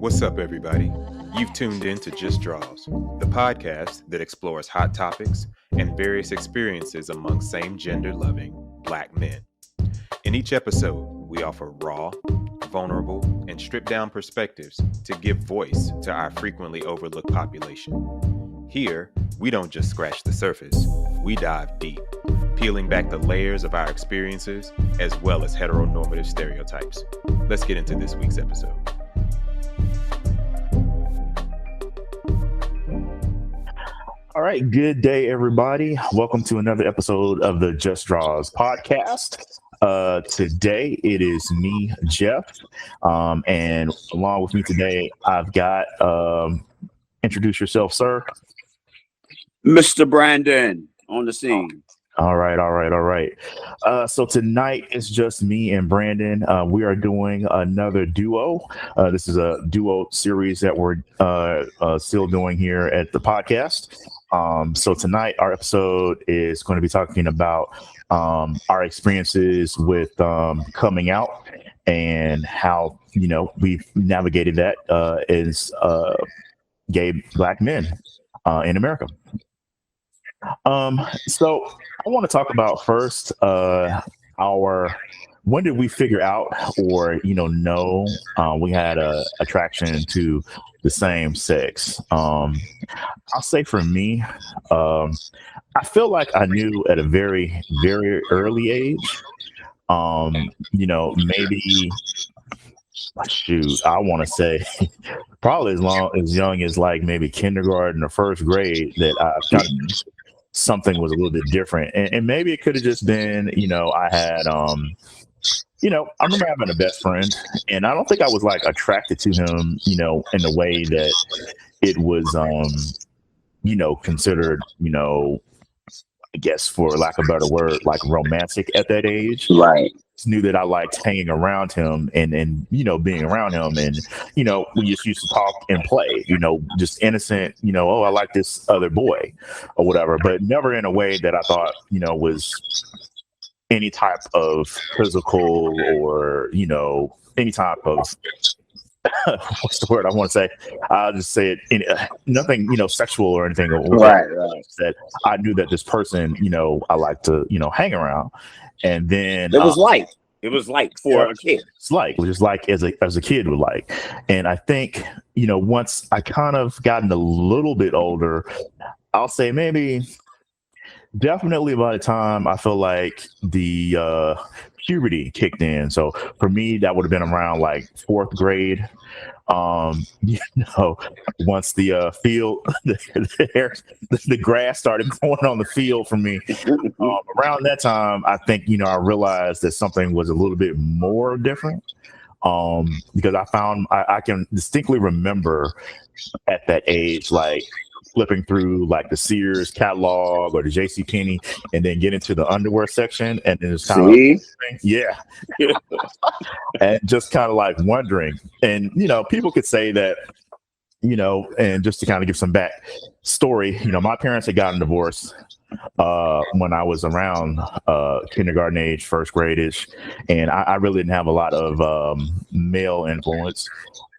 What's up, everybody? You've tuned in to Just Draws, the podcast that explores hot topics and various experiences among same-gender loving Black men. In each episode, we offer raw, vulnerable, and stripped-down perspectives to give voice to our frequently overlooked population. Here, we don't just scratch the surface, we dive deep, peeling back the layers of our experiences as well as heteronormative stereotypes. Let's get into this week's episode. All right, good day, everybody. Welcome to another episode of the Just Draws podcast. Today it is me, Jeff, and along with me today, I've got introduce yourself, sir. Mr. Brandon on the scene. All right. So tonight it's just me and Brandon. We are doing another duo. This is a duo series that we're still doing here at the podcast. So tonight our episode is going to be talking about our experiences with coming out and how, we've navigated that as gay Black men in America. So I want to talk about first when did we figure out or know we had a attraction to the same sex. I'll say for me, I feel like I knew at a very, very early age. Maybe I want to say probably as young as like maybe kindergarten or first grade that I kind of something was a little bit different, and maybe it could have just been I had I remember having a best friend, and I don't think I was like attracted to him in a way that it was considered I guess for lack of a better word like romantic at that age. Right. Just knew that I liked hanging around him and being around him, and we just used to talk and play, just innocent, oh, I like this other boy or whatever, but never in a way that I thought was any type of physical or any type of what's the word I want to say? I'll just say it. Nothing, sexual or anything. Right. That I knew that this person, I like to, hang around. And then it was like for a kid. It's like just like as a kid would like. And I think once I kind of gotten a little bit older, I'll say maybe definitely by the time I feel like the puberty kicked in. So for me, that would have been around like fourth grade. Once the field, the grass started growing on the field for me. Around that time, I think I realized that something was a little bit more different. Because I found I can distinctly remember at that age, like flipping through like the Sears catalog or the JCPenney and then get into the underwear section and then it's kind of and just kind of like wondering, and people could say that and just to kind of give some back story, my parents had gotten divorced when I was around kindergarten age, first grade-ish, and I really didn't have a lot of male influence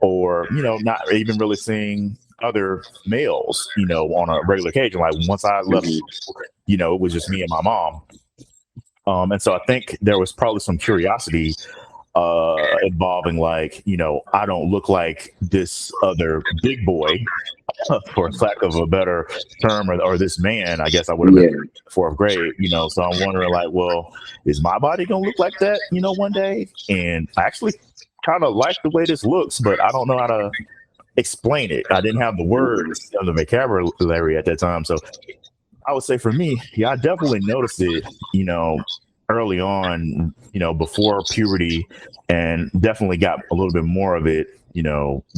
or not even really seeing other males, on a regular occasion. Like once I left, it was just me and my mom. And so I think there was probably some curiosity involving like, I don't look like this other big boy, for lack of a better term, or this man, I guess I would have been in fourth grade, so I'm wondering like, well, is my body going to look like that, one day? And I actually kind of like the way this looks, but I don't know how to explain it. I didn't have the words or the vocabulary at that time. So I would say for me, I definitely noticed it, early on, before puberty, and definitely got a little bit more of it,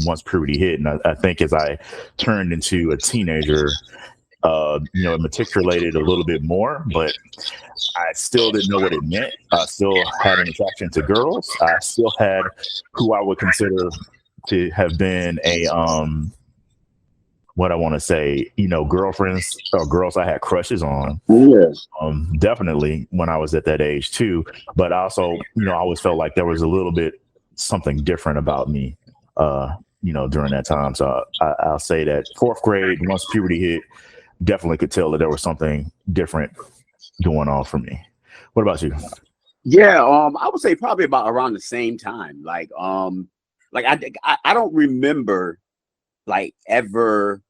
once puberty hit. And I think as I turned into a teenager, it matriculated a little bit more, but I still didn't know what it meant. I still had an attraction to girls. I still had who I would consider to have been a what I want to say, girlfriends or girls I had crushes on. Definitely when I was at that age too. But also, I always felt like there was a little bit something different about me during that time. So I'll say that fourth grade, once puberty hit, definitely could tell that there was something different going on for me. What about you? Yeah, I would say probably about around the same time. Like I don't remember like ever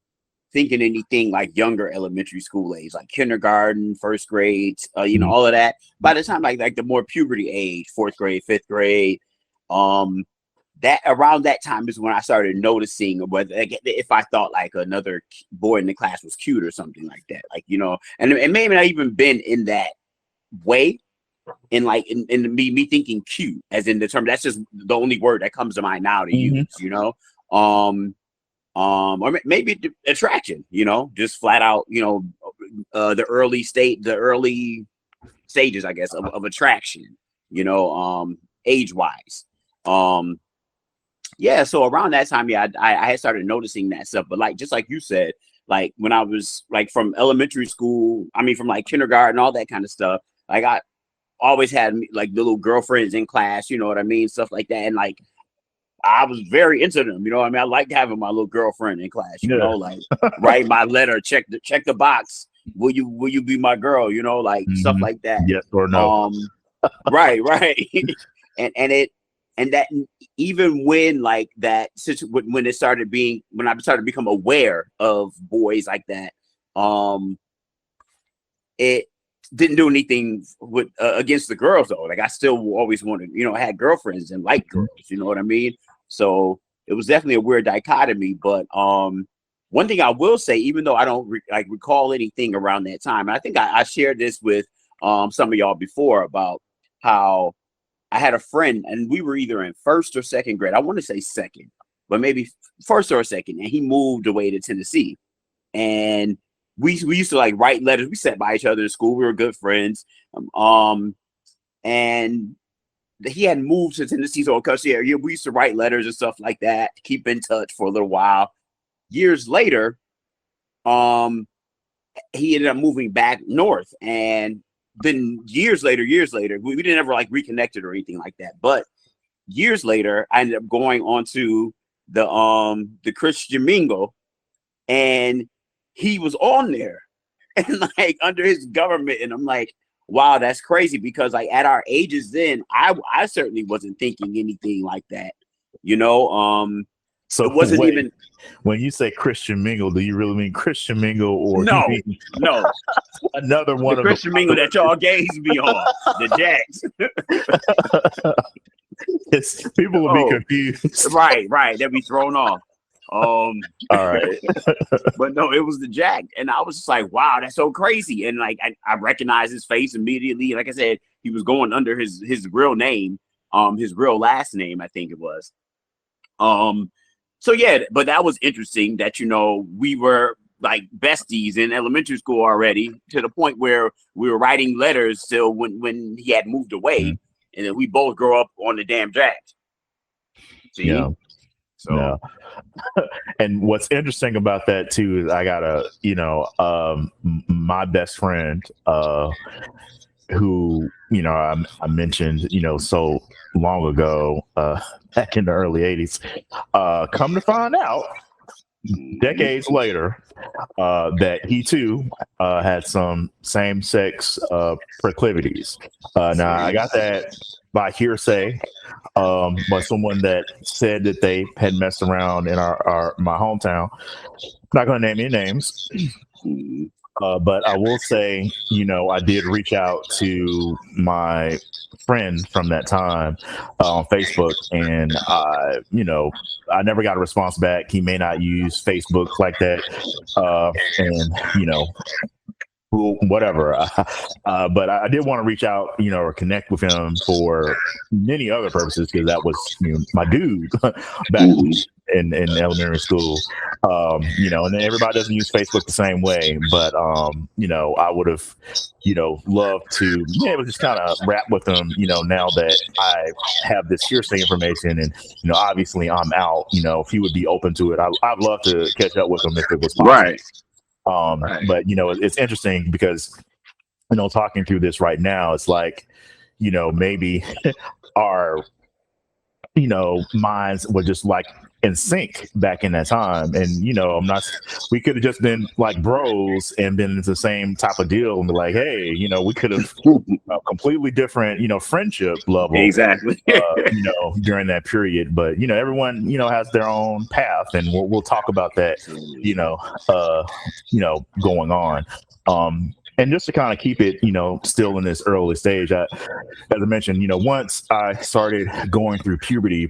thinking anything like younger elementary school age, like kindergarten, first grade, all of that. By the time like the more puberty age, fourth grade, fifth grade, that around that time is when I started noticing whether if I thought like another boy in the class was cute or something like that, like and it may not even been in that way. In me thinking cute, as in the term, that's just the only word that comes to mind now to use, or maybe attraction, just flat out, the early stages, I guess, of attraction, age wise. Yeah, so around that time, I had started noticing that stuff, but like just like you said, like when I was like from elementary school, from like kindergarten, all that kind of stuff, like I always had like little girlfriends in class, stuff like that. And like I was very into them, I liked having my little girlfriend in class, like write my letter, check the box, will you be my girl, stuff like that. Yes or no. Right. and that even when like that when I started to become aware of boys like that, it didn't do anything with against the girls though. Like I still always wanted, I had girlfriends and liked girls, you know what I mean? So it was definitely a weird dichotomy. But one thing I will say, even though I don't recall anything around that time, and I think I shared this with some of y'all before about how I had a friend and we were either in first or second grade. I want to say second, but maybe first or second, and he moved away to Tennessee. And we used to like write letters. We sat by each other in school. We were good friends. And he had moved to Tennessee, so we used to write letters and stuff like that, keep in touch for a little while. Years later, he ended up moving back north, and then years later, we didn't ever like reconnected or anything like that. But years later, I ended up going onto the Christian Mingle, and he was on there and like under his government. And I'm like, wow, that's crazy, because like at our ages then, I certainly wasn't thinking anything like that, So it wasn't even. When you say Christian Mingle, do you really mean Christian Mingle, or No, you mean no, another one the of Christian Mingle that y'all gays be on, the Jacks? People will be confused. Right, they'll be thrown off. All right. But no, it was the Jack, and I was just like, wow, that's so crazy. And like I recognized his face immediately. Like I said, he was going under his real name, his real last name, I think it was. So yeah, but that was interesting that we were like besties in elementary school already, to the point where we were writing letters still when he had moved away, and then we both grow up on the damn Jack. See? Yeah. So. Yeah. And what's interesting about that too is I got my best friend who I mentioned so long ago, back in the early 80s, come to find out decades later that he too had some same-sex proclivities. Now I got that by hearsay, by someone that said that they had messed around in my hometown. Not going to name any names, but I will say, I did reach out to my friend from that time on Facebook, and I never got a response back. He may not use Facebook like that, and whatever. But I did want to reach out, or connect with him for many other purposes, because that was my dude back in elementary school. And then everybody doesn't use Facebook the same way, but I would have loved to be able to just kind of rap with him, now that I have this hearsay information, and obviously I'm out, if he would be open to it. I'd love to catch up with him if it was possible. Right. But it's interesting because talking through this right now, it's like maybe our minds were just like in sync back in that time. And, we could have just been like bros and been in the same type of deal and be like, hey, we could have a completely different, friendship level. Exactly. During that period. But, everyone, has their own path, and we'll talk about that, going on. And just to kind of keep it, still in this early stage, as I mentioned, once I started going through puberty,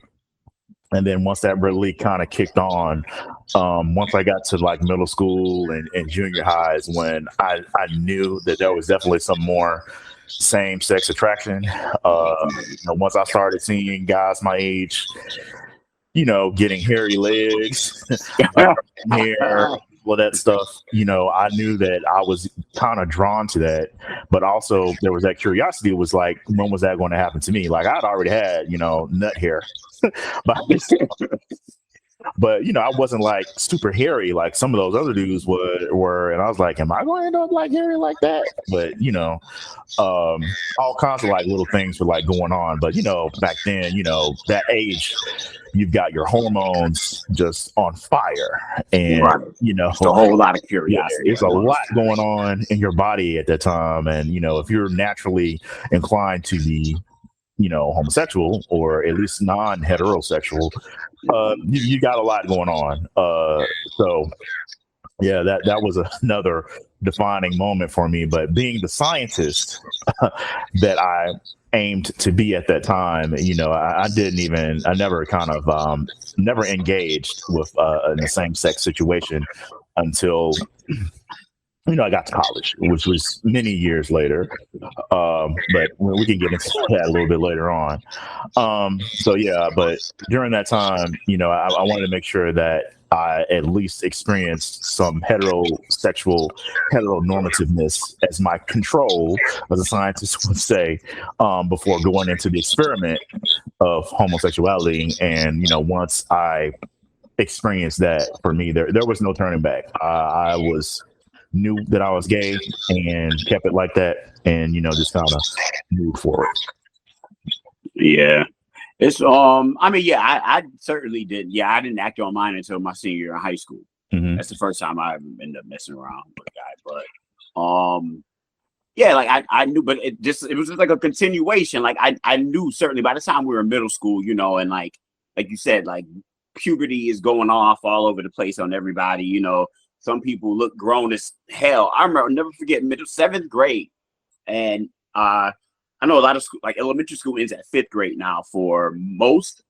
and then once that really kind of kicked on, once I got to like middle school and junior highs, when I knew that there was definitely some more same-sex attraction. Once I started seeing guys my age, getting hairy legs, hair, all that stuff, I knew that I was kind of drawn to that. But also there was that curiosity. It was like, when was that going to happen to me? Like, I'd already had, nut hair. But I wasn't like super hairy like some of those other dudes were, and I was like, am I going to end up like hairy like that? But all kinds of like little things were like going on. But back then, that age, you've got your hormones just on fire, and it's a whole lot of curiosity. There's a lot going on in your body at that time, and if you're naturally inclined to be homosexual or at least non-heterosexual, you got a lot going on. So yeah, that was another defining moment for me. But being the scientist that I aimed to be at that time, I never engaged with in the same-sex situation until I got to college, which was many years later. But we can get into that a little bit later on. So yeah, but during that time, I wanted to make sure that I at least experienced some heterosexual heteronormativeness as my control, as a scientist would say, before going into the experiment of homosexuality. And, once I experienced that, for me, there was no turning back. I knew that I was gay and kept it like that, and just kind of moved forward. Yeah, it's I certainly did. Yeah, I didn't act on mine until my senior year in high school. Mm-hmm. That's the first time I ended up messing around with a guy. But yeah, like I knew, but it was just like a continuation. Like I knew certainly by the time we were in middle school, and like you said, like puberty is going off all over the place on everybody. Some people look grown as hell. I remember, I'll never forget, seventh grade. And I know a lot of school, like elementary school ends at fifth grade now for most.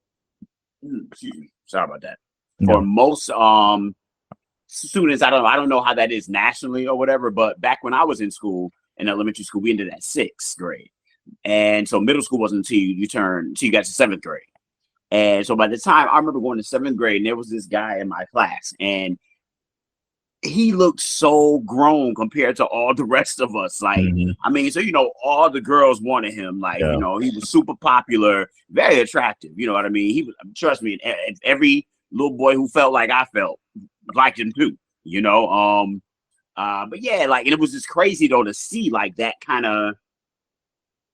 Sorry about that. No. For most students, I don't know how that is nationally or whatever, but back when I was in school, in elementary school, we ended at sixth grade. And so middle school wasn't until you got to seventh grade. And so by the time I remember going to seventh grade, and there was this guy in my class, and he looked so grown compared to all the rest of us. Like, I mean, so, all the girls wanted him. Like, he was super popular, very attractive. You know what I mean? He was, trust me, and every little boy who felt like I felt liked him too, but yeah, like, and it was just crazy though to see like that kind of,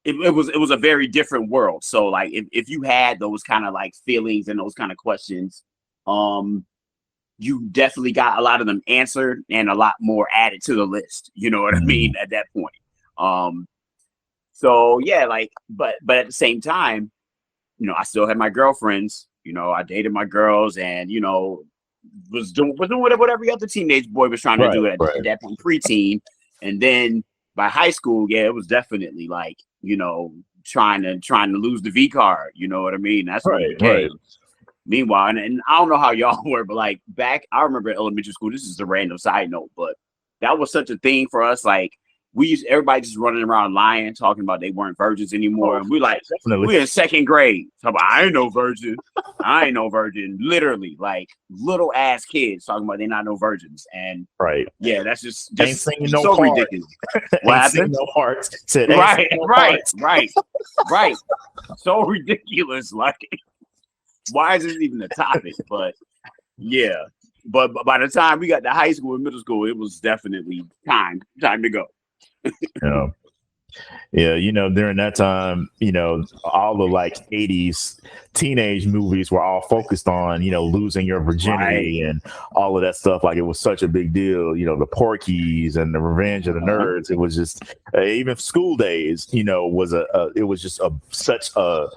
it was a very different world. So like, if you had those kind of like feelings and those kind of questions, you definitely got a lot of them answered and a lot more added to the list. You know what I mean? At that point. So yeah, like, but at the same time, I still had my girlfriends, I dated my girls, and, was doing what every other teenage boy was trying to do at that point, preteen. And then by high school, yeah, it was definitely like, trying to lose the V card. You know what I mean? That's what it became. Right. Meanwhile, and I don't know how y'all were, but like back, I remember elementary school, this is a random side note, but that was such a thing for us. Like, everybody just running around lying, talking about they weren't virgins anymore. And we're in second grade. Talking about, I ain't no virgin. I ain't no virgin. Literally, like little ass kids talking about they not no virgins. And yeah, that's just ain't singing no so part. Ridiculous. What happened? No parts. Right. So ridiculous. Like, why is this even a topic? But yeah, but by the time we got to high school and middle school, it was definitely time to go. Yeah. Yeah, during that time, all the like 80s teenage movies were all focused on, losing your virginity and all of that stuff. Like it was such a big deal, the Porky's and the Revenge of the Nerds. It was just even School Days, was it was just such a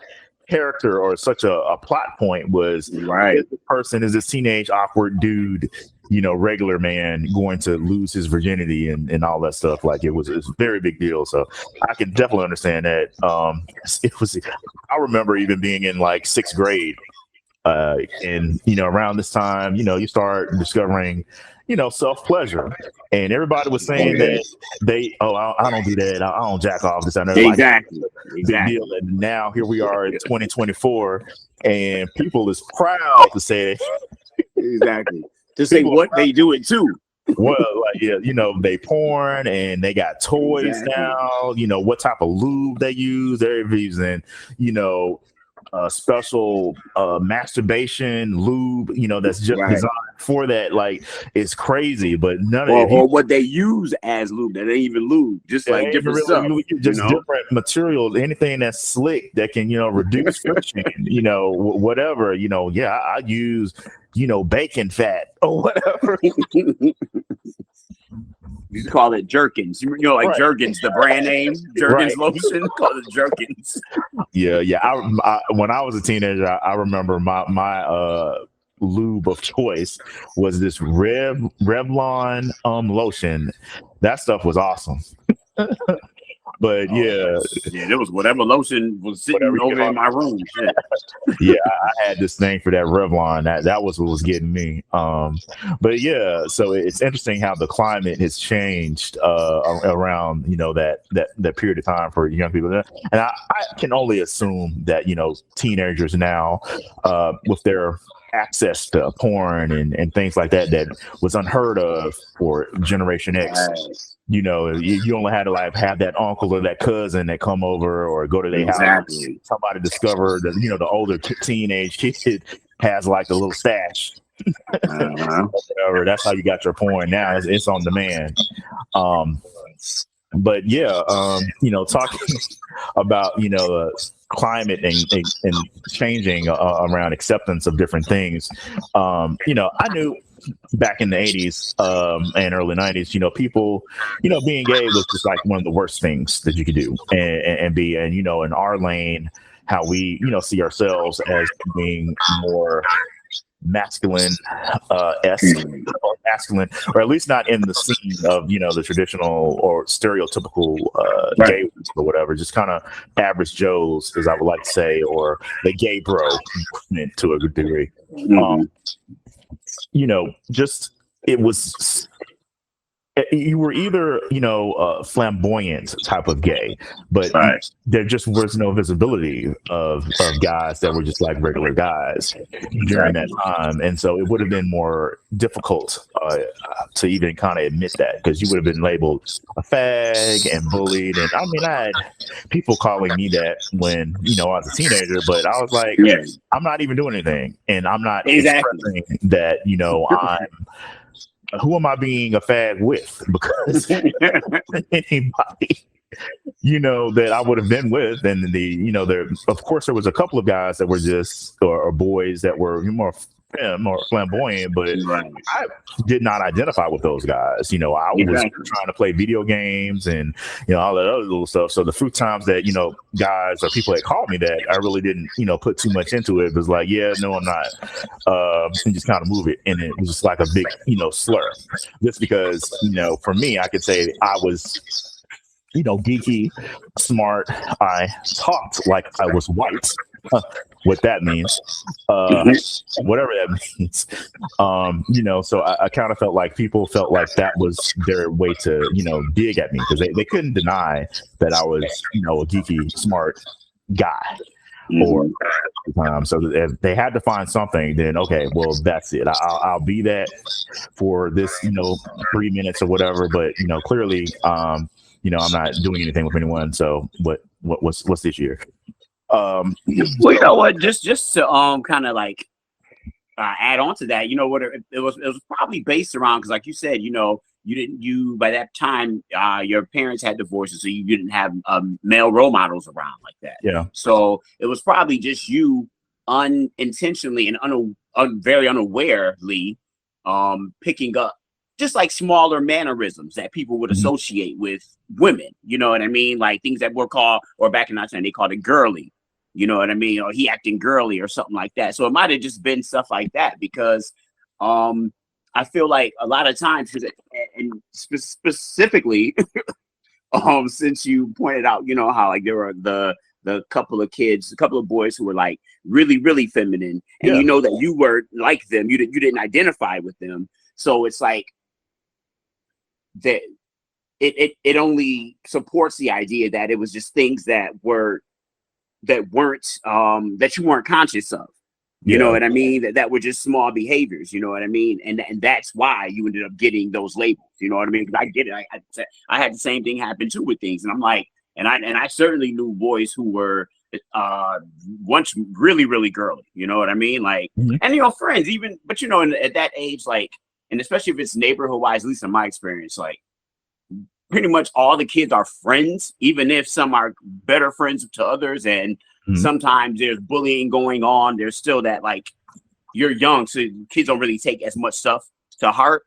character or such a plot point was the person is this teenage awkward dude, regular man going to lose his virginity and all that stuff. Like it's a very big deal. So I can definitely understand that. I remember even being in like 6th grade, and around this time, you start discovering self-pleasure, and everybody was saying that I don't do that, I don't jack off this and that. Exactly. Big deal. And now here we are in 2024 and people is proud to say exactly to say what they do it too. Well, like, they porn and they got toys now, what type of lube they use. They're using, special masturbation lube, that's just designed for that. Like it's crazy, but none of or what they use as lube that ain't even lube, just like different stuff, just different materials, anything that's slick that can reduce friction, whatever. I use bacon fat or whatever. You call it Jerkins, like Jergens, the brand name Jergens lotion. Call it Jerkins. Yeah. I when I was a teenager, I remember my lube of choice was this Revlon lotion. That stuff was awesome. But there was whatever lotion was sitting over in my room. Yeah, I had this thing for that Revlon. That was what was getting me. But so it's interesting how the climate has changed around that period of time for young people. And I can only assume that teenagers now with their access to porn and things like that was unheard of for Generation X. You only had to like have that uncle or that cousin that come over or go to their house. Somebody discovered that the older teenage kid has like a little stash. Whatever. That's how you got your porn now. It's on demand. But talking about climate and changing around acceptance of different things. I knew back in the 80s and early 90s, people, being gay was just like one of the worst things that you could do and be, and in our lane, how we, see ourselves as being more masculine masculine, or at least not in the scene of the traditional or stereotypical gay or whatever, just kind of average Joes, as I would like to say, or the gay bro movement to a good degree. Just it was. You were either, flamboyant type of gay, but there just was no visibility of guys that were just like regular guys during that time. And so it would have been more difficult to even kind of admit that, because you would have been labeled a fag and bullied. And I mean, I had people calling me that when, I was a teenager, but I was like, I'm not even doing anything. And I'm not expressing that, who am I being a fag with? Because anybody, that I would have been with, and there, of course, there was a couple of guys that were just, or boys that were more flamboyant, but I did not identify with those guys. I was trying to play video games and all that other little stuff. So the few times that guys or people that called me that, I really didn't put too much into it. It was like, no, I'm not, and just kind of move it, and it was just like a big slur, just because for me, I could say I was geeky, smart. I talked like I was white. What that means, whatever that means, so I kind of felt like people felt like that was their way to, dig at me, because they couldn't deny that I was, a geeky, smart guy. Or so if they had to find something, then okay, well, that's it. I'll be that for this, 3 minutes or whatever. But clearly, I'm not doing anything with anyone. So what's the issue here? Well, you know what? Just to kind of like add on to that, what it was probably based around, because like you said, you by that time your parents had divorces, so you didn't have male role models around like that. Yeah. So it was probably just you unintentionally and very unawarely picking up just like smaller mannerisms that people would associate with women. You know what I mean? Like things that were called, or back in that time they called it girly. You know what I mean? Or he acting girly or something like that. So it might have just been stuff like that because I feel like a lot of times, and specifically, since you pointed out, you know, how like there were the couple of kids, a couple of boys who were like really, really feminine, and you know that you were like them, you didn't identify with them. So it's like that it only supports the idea that it was just things that weren't that you weren't conscious of. You know what I mean? That were just small behaviors. You know what I mean? And that's why you ended up getting those labels. You know what I mean? Because I get it. I had the same thing happen too with things, and I'm like, and I certainly knew boys who were once really, really girly. You know what I mean? Like, and you know, friends even, but you know, at that age, like, and especially if it's neighborhood wise, at least in my experience, like, pretty much all the kids are friends, even if some are better friends to others, and sometimes there's bullying going on. There's still that, like, you're young, so kids don't really take as much stuff to heart.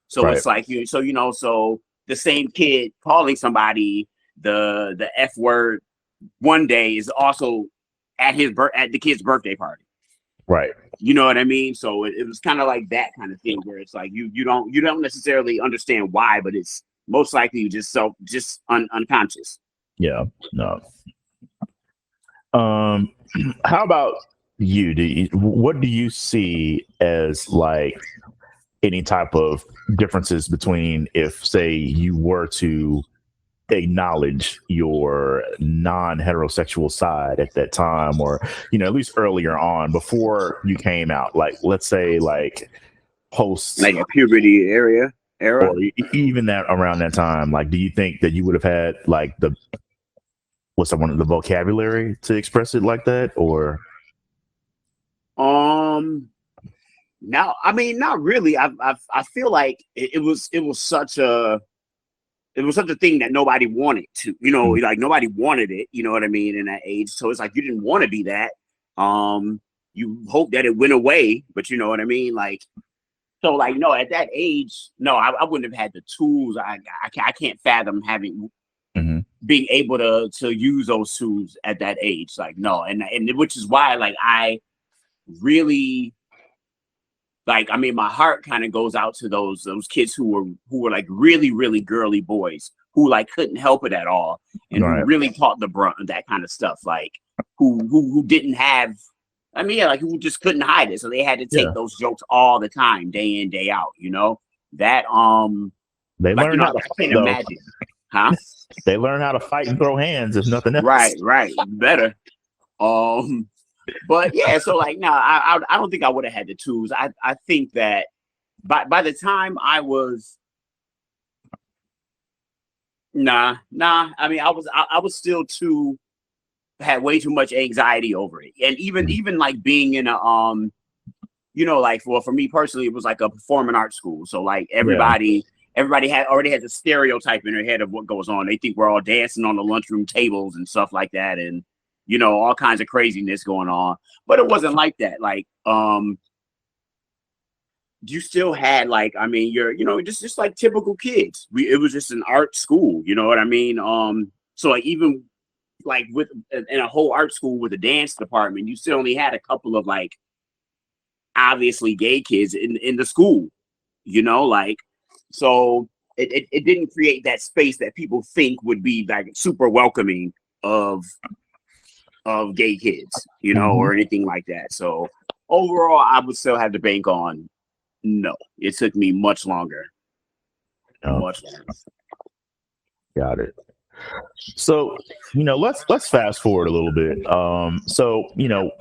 So it's like, so the same kid calling somebody the F word one day is also at the kid's birthday party. Right. You know what I mean? So it was kind of like that kind of thing where it's like you don't necessarily understand why, but it's most likely you just unconscious. Yeah. No. How about you? What do you see as like any type of differences between if, say, you were to acknowledge your non-heterosexual side at that time, or, you know, at least earlier on before you came out, like, let's say, like post, like a puberty era, or even that around that time, like, do you think that you would have had like the vocabulary to express it like that, or? Now, I mean, not really. I feel like it was such a thing that nobody wanted to, you know, like nobody wanted it, you know what I mean, in that age. So it's like you didn't want to be that. You hope that it went away, but you know what I mean, like. So like, no, at that age, no, I wouldn't have had the tools. I can't fathom having being able to use those tools at that age. Like, no, and which is why, like, I really, like, I mean, my heart kind of goes out to those kids who were like really, really girly boys who like couldn't help it at all, and who really caught the brunt of that kind of stuff. Like, who didn't have. I mean, yeah, like, who just couldn't hide it, so they had to take those jokes all the time, day in, day out. You know that they like, learn how to fight. Imagine, huh? They learn how to fight and throw hands, if nothing else. Right, better. But yeah, so like, no, I don't think I would have had the tools. I think that by the time I was, nah. I mean, I was still had way too much anxiety over it, and even like being in a you know, like, well, for me personally, it was like a performing arts school, so like everybody already has a stereotype in their head of what goes on. They think we're all dancing on the lunchroom tables and stuff like that, and you know, all kinds of craziness going on. But it wasn't like that. Like, you still had, like, I mean, you're, you know, just like typical kids. It was just an art school, you know what I mean? So like, even like in a whole art school with a dance department, you still only had a couple of like obviously gay kids in the school, you know, like, so it didn't create that space that people think would be like super welcoming of gay kids, you know, or anything like that. So overall, I would still have to bank on no. It took me much longer. Much longer. Got it. So, you know, let's fast forward a little bit. So, you know,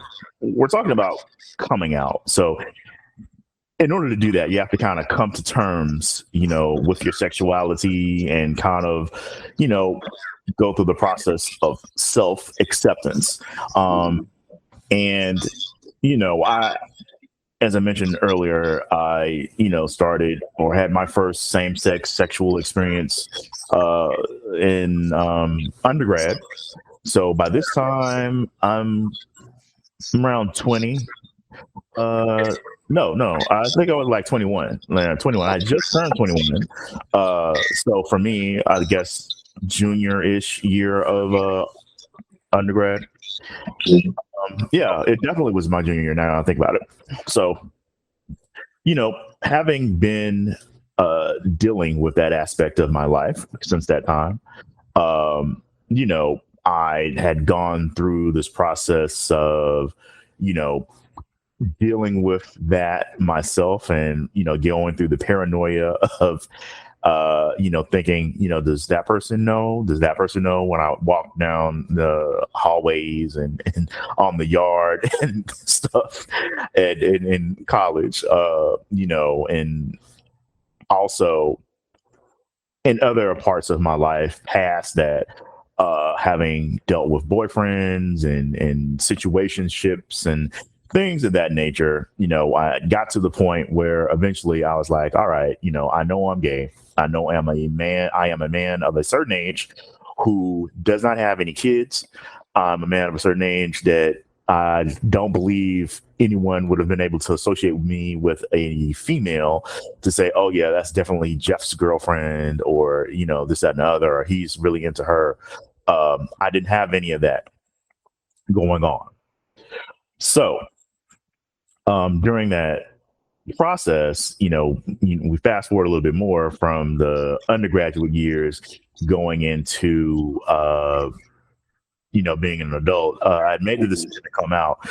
we're talking about coming out. So in order to do that, you have to kind of come to terms, you know, with your sexuality and kind of, you know, go through the process of self-acceptance. And, you know, as I mentioned earlier, I, started or had my first same-sex sexual experience in undergrad. So by this time, I'm around 20. No, I think I was like 21. 21. I just turned 21. So for me, I guess junior-ish year of undergrad. Yeah, it definitely was my junior year. Now I think about it. So, having been dealing with that aspect of my life since that time, I had gone through this process of, dealing with that myself and, going through the paranoia of, thinking, does that person know? Does that person know when I walk down the hallways and on the yard and stuff and in college, and also in other parts of my life past that, having dealt with boyfriends and situationships and things of that nature, I got to the point where eventually I was like, all right, I know I'm gay. I know I'm a man. I am a man of a certain age who does not have any kids. I'm a man of a certain age that I don't believe anyone would have been able to associate me with a female to say, oh, yeah, that's definitely Jeff's girlfriend or, this, that, and the other, or he's really into her. I didn't have any of that going on. So during that process, we fast forward a little bit more from the undergraduate years going into, being an adult. I made the decision to come out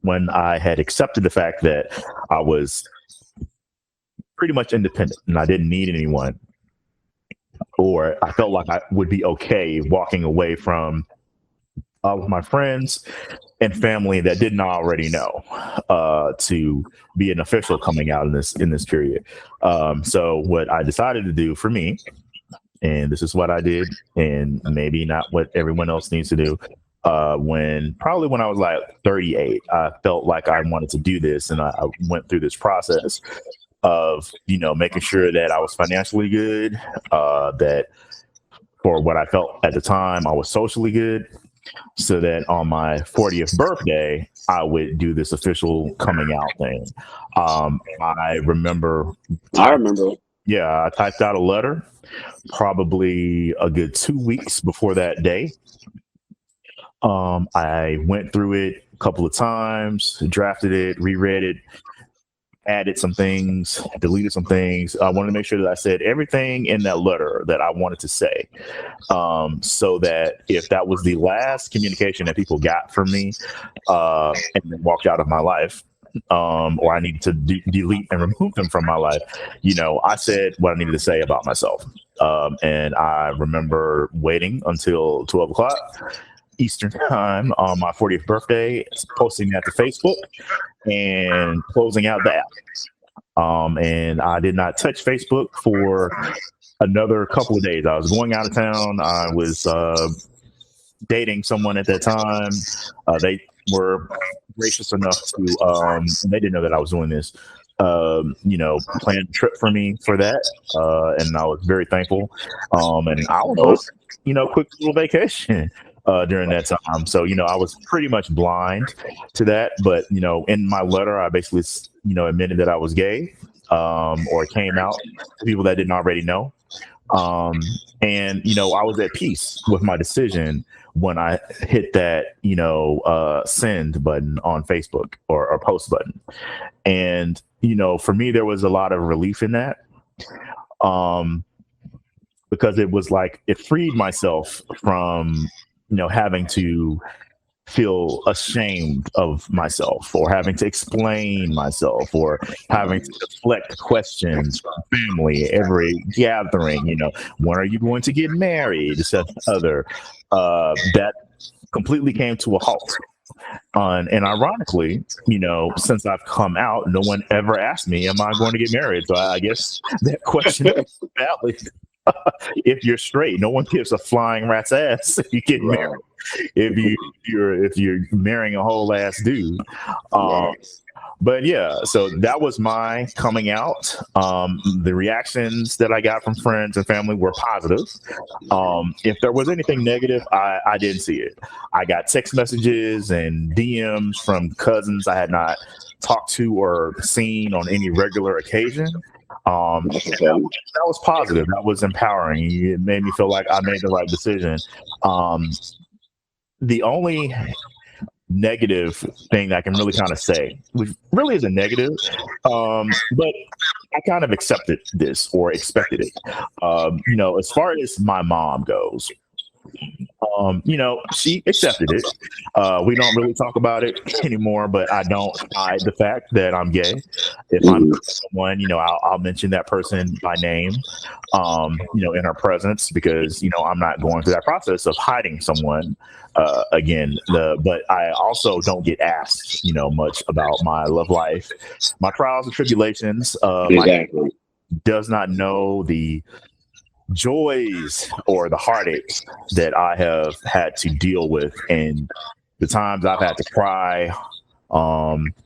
when I had accepted the fact that I was pretty much independent and I didn't need anyone, or I felt like I would be okay walking away from all of my friends and family that didn't already know, to be an official coming out in this period. So what I decided to do for me, and this is what I did, and maybe not what everyone else needs to do. When I was like 38, I felt like I wanted to do this, and I went through this process of making sure that I was financially good, that for what I felt at the time I was socially good, so that on my 40th birthday I would do this official coming out thing. I remember. Yeah, I typed out a letter probably a good 2 weeks before that day. I went through it a couple of times, drafted it, reread it, added some things, deleted some things. I wanted to make sure that I said everything in that letter that I wanted to say, so that if that was the last communication that people got from me, and then walked out of my life, or I needed to delete and remove them from my life, I said what I needed to say about myself. And I remember waiting until 12 o'clock Eastern time on my 40th birthday, posting that to Facebook and closing out the app. And I did not touch Facebook for another couple of days. I was going out of town. I was dating someone at that time. They were gracious enough to, they didn't know that I was doing this, plan a trip for me for that. And I was very thankful. And I was, quick little vacation during that time. So, I was pretty much blind to that. But, in my letter, I basically, admitted that I was gay, or came out to people that didn't already know. And, I was at peace with my decision when I hit that, send button on Facebook or post button. And, for me, there was a lot of relief in that. Because it was like, it freed myself from, having to feel ashamed of myself, or having to explain myself, or having to deflect questions from family every gathering, when are you going to get married, other, that completely came to a halt. And ironically, since I've come out, no one ever asked me, am I going to get married? So I guess that question is valid. If you're straight, no one gives a flying rat's ass if you get married. if you're marrying a whole ass dude. Yes. But yeah, so that was my coming out. The reactions that I got from friends and family were positive. If there was anything negative, I didn't see it. I got text messages and DMs from cousins I had not talked to or seen on any regular occasion. That was positive. That was empowering. It made me feel like I made the right decision. The only negative thing that I can really kind of say, which really isn't negative, but I kind of accepted this or expected it. As far as my mom goes, she accepted it. We don't really talk about it anymore, but I don't hide the fact that I'm gay. If I'm with someone, I'll mention that person by name, in her presence, because, I'm not going through that process of hiding someone again. But I also don't get asked, much about my love life, my trials and tribulations. Exactly. Does not know the joys or the heartaches that I have had to deal with, and the times I've had to cry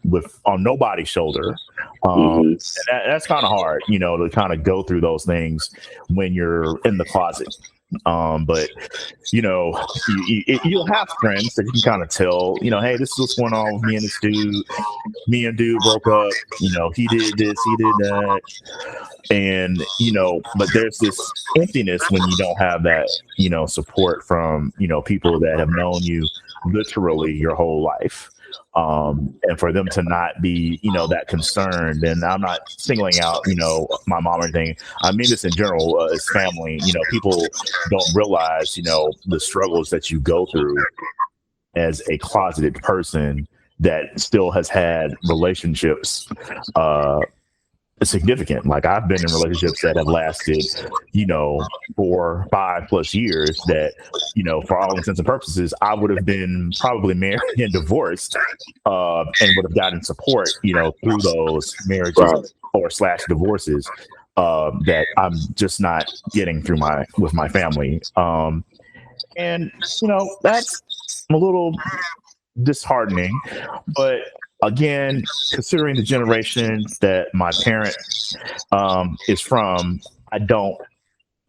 with on nobody's shoulder. And that's kind of hard, to kind of go through those things when you're in the closet. But you'll have friends that you can kind of tell, hey, this is what's going on with me and this dude. Me and dude broke up. He did this, he did that. And, but there's this emptiness when you don't have that, support from, people that have known you literally your whole life. And for them to not be, that concerned, and I'm not singling out, my mom or anything. I mean this in general, as family, people don't realize, the struggles that you go through as a closeted person that still has had relationships, significant. Like, I've been in relationships that have lasted, 4, 5+ years that, for all intents and purposes, I would have been probably married and divorced, and would have gotten support, through those marriages or / divorces, that I'm just not getting through with my family. And, that's a little disheartening, but again, considering the generation that my parent is from, I don't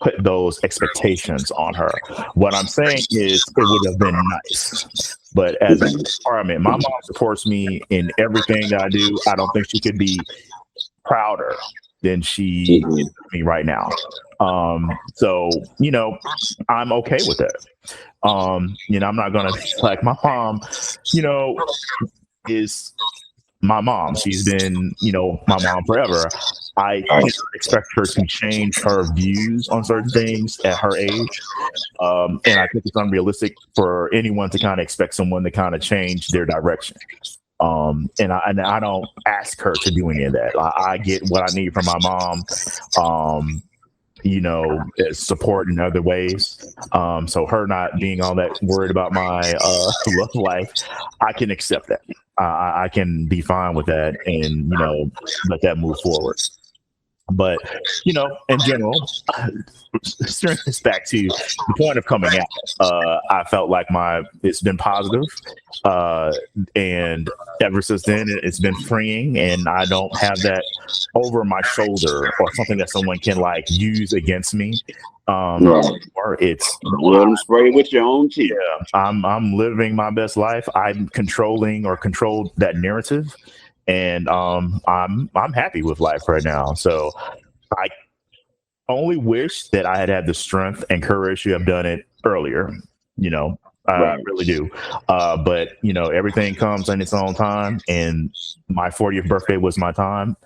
put those expectations on her. What I'm saying is, it would have been nice, but as a requirement, my mom supports me in everything that I do. I don't think she could be prouder than she is with me right now. So, I'm okay with that. I'm not gonna be like, my mom, is my mom. She's been, my mom forever. I can't expect her to change her views on certain things at her age. And I think it's unrealistic for anyone to kind of expect someone to kind of change their direction. And I don't ask her to do any of that. I get what I need from my mom. Support in other ways. So her not being all that worried about my love life, I can accept that. I can be fine with that, and let that move forward. But in general, steering this back to the point of coming out, I felt like it's been positive, and ever since then it's been freeing, and I don't have that over my shoulder or something that someone can use against me. Or it's let them spray with your own teeth. Yeah, I'm living my best life. I'm controlled that narrative. And I'm happy with life right now. So I only wish that I had the strength and courage to have done it earlier. I really do. But everything comes in its own time, and my 40th birthday was my time.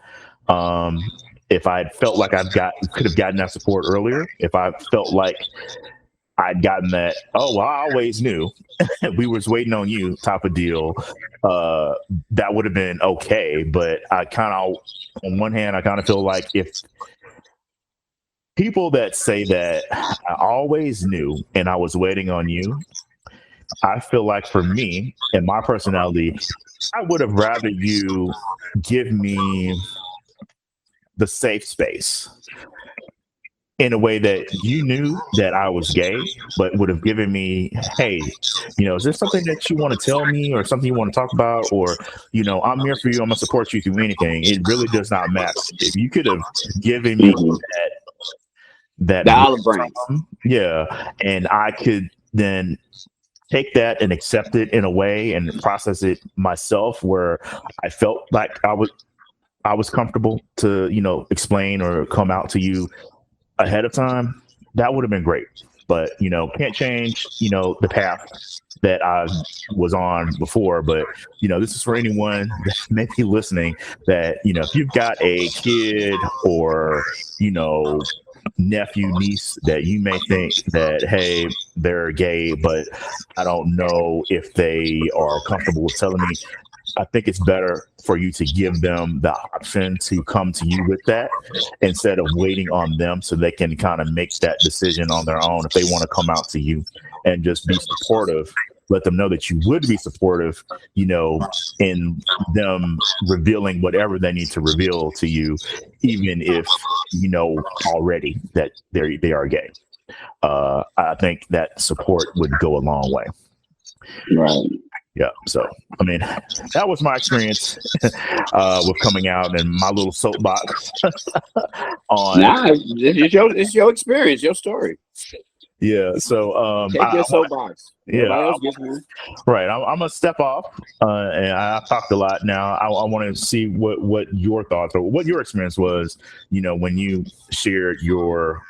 If I felt like could have gotten that support earlier, if I felt like I'd gotten that, I always knew we was waiting on you type of deal, that would have been okay. But I kind of, on one hand, I kind of feel like if people that say that I always knew and I was waiting on you, I feel like for me and my personality, I would have rather you give me the safe space in a way that you knew that I was gay, but would have given me, hey, is there something that you want to tell me or something you want to talk about? Or, I'm here for you. I'm going to support you through anything. It really does not matter. If you could have given me that The olive branch. yeah, and I could then take that and accept it in a way and process it myself where I felt like I was comfortable to, explain or come out to you ahead of time, that would have been great. But, can't change, the path that I was on before. But, this is for anyone that may be listening that, if you've got a kid or, nephew, niece that you may think that, hey, they're gay, but I don't know if they are comfortable with telling me. I think it's better for you to give them the option to come to you with that instead of waiting on them so they can kind of make that decision on their own. If they want to come out to you and just be supportive, let them know that you would be supportive, in them revealing whatever they need to reveal to you, even if already that they are gay. I think that support would go a long way. Right. Yeah. So, I mean, that was my experience with coming out and my little soapbox on. Nah, it's your experience, your story. Yeah. So, take your soapbox. Yeah. Everybody else gets one. Right. I'm gonna step off, and I've talked a lot now. I want to see what your thoughts or what your experience was. When you shared your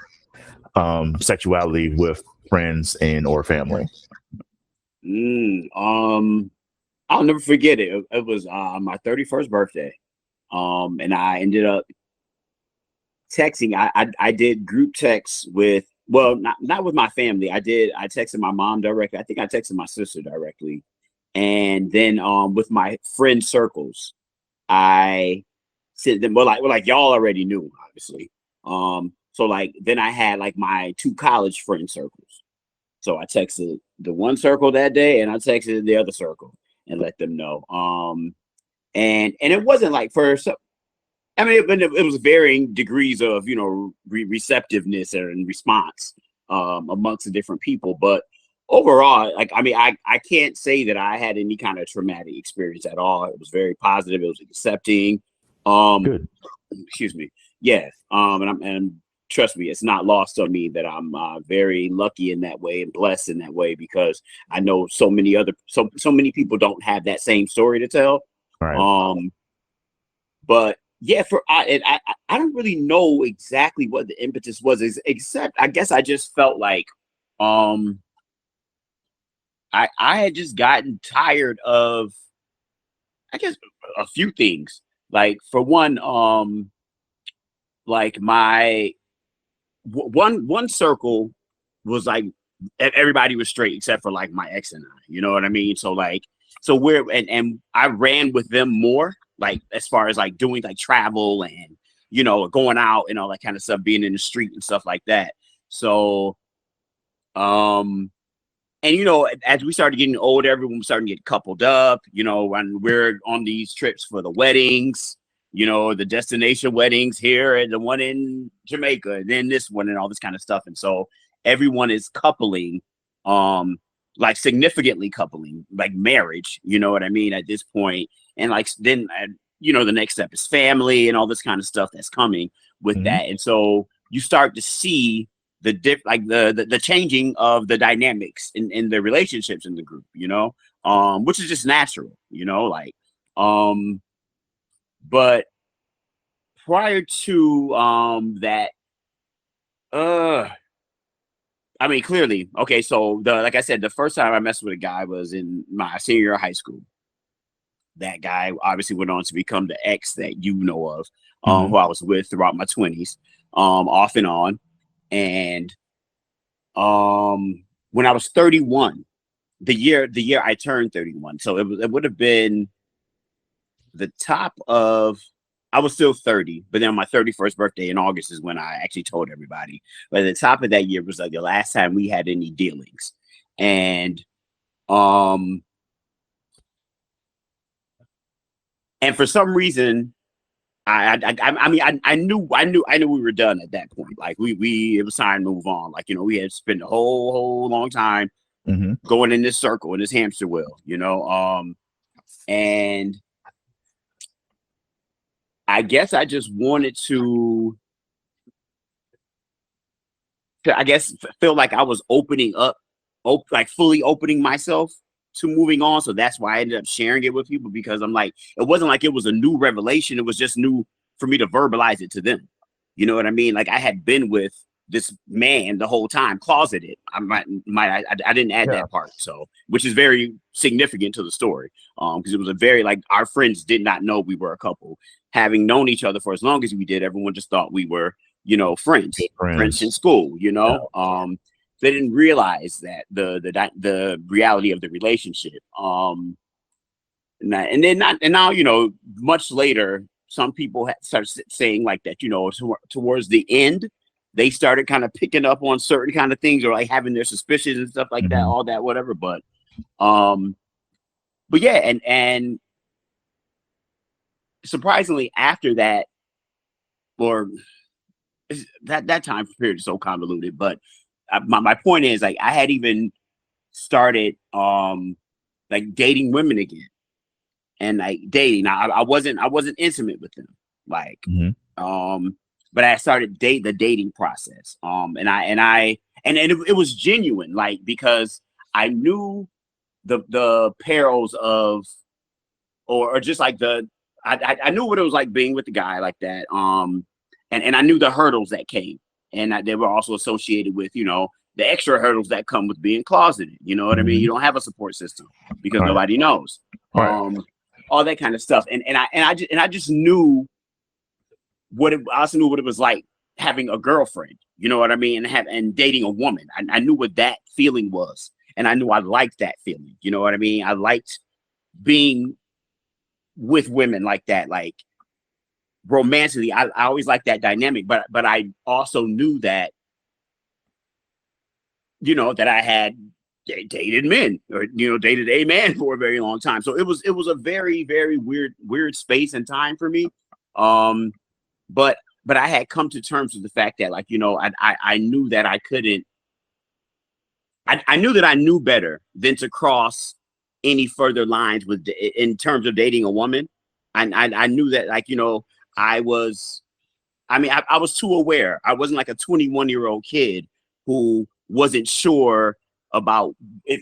sexuality with friends and or family. I'll never forget it. It was my 31st birthday. And I ended up texting. I did group texts with, well, not with my family. I texted my mom directly. I think I texted my sister directly. And then with my friend circles, I sent them, well, like y'all already knew, obviously. So like then I had like my 2 college friend circles. So I texted the one circle that day and I texted the other circle and let them know. And it wasn't like I mean, it was varying degrees of, receptiveness and response amongst the different people. But overall, like, I mean, I can't say that I had any kind of traumatic experience at all. It was very positive. It was accepting. Good. Excuse me. Yeah. And trust me, it's not lost on me that I'm very lucky in that way and blessed in that way, because I know so many people don't have that same story to tell. Right. But yeah, I don't really know exactly what the impetus was, except I guess I just felt like I had just gotten tired of, I guess, a few things. Like for one, like my one circle was like everybody was straight except for like my ex and I, you know what I mean? So like, and I ran with them more, like as far as like doing like travel and, going out and all that kind of stuff, being in the street and stuff like that. So, and as we started getting older, everyone was starting to get coupled up, and we're on these trips for the weddings, the destination weddings here and the one in Jamaica, and then this one and all this kind of stuff. And so everyone is coupling, like significantly coupling, like marriage, you know what I mean, at this point. And like, then, the next step is family and all this kind of stuff that's coming with that. And so you start to see the changing of the dynamics in the relationships in the group, which is just natural, like, but prior to that, I mean, clearly, okay, so like I said, the first time I messed with a guy was in my senior year of high school. That guy obviously went on to become the ex that you know of, who I was with throughout my 20s, off and on. And when I was 31, the year I turned 31, so it would have been the top of, I was still 30, but then my 31st birthday in August is when I actually told everybody. But at the top of that year was like the last time we had any dealings. And for some reason, I knew we were done at that point. Like it was time to move on. Like, you know, we had spent a whole long time going in this circle, in this hamster wheel, you know. And I guess I just wanted to I guess feel like I was opening up, like fully opening myself to moving on. So that's why I ended up sharing it with people, because I'm like, it wasn't like it was a new revelation. It was just new for me to verbalize it to them. You know what I mean? Like, I had been with this man the whole time, closeted. I didn't add that part, so, which is very significant to the story, because it was a very, like, our friends did not know we were a couple. Having known each other for as long as we did, everyone just thought we were, you know, friends in school, you know. They didn't realize that the reality of the relationship. And now, you know, much later, some people started saying like that, you know, towards the end, they started kind of picking up on certain kind of things, or like having their suspicions and stuff like that, all that, whatever. But yeah, and surprisingly, after that, or that time period is so convoluted, but my point is, like, I had even started like dating women again, and like dating. I wasn't intimate with them, like but I started the dating process, and it was genuine, like, because I knew the perils of, or just like I knew what it was like being with the guy like that, and I knew the hurdles that came, and they were also associated with, you know, the extra hurdles that come with being closeted. You know what I mean? You don't have a support system because nobody knows, all that kind of stuff, and I just knew I also knew what it was like having a girlfriend. You know what I mean? And dating a woman. I knew what that feeling was, and I knew I liked that feeling. You know what I mean? I liked being with women like that, like romantically. I always liked that dynamic, but I also knew that, you know, that I had dated men, or, you know, dated a man for a very long time. So it was a very, very weird space and time for me. But I had come to terms with the fact that, like, you know, I knew that I couldn't. I knew that I knew better than to cross any further lines in terms of dating a woman. I knew that, like, you know, I was too aware. I wasn't like a 21-year-old kid who wasn't sure about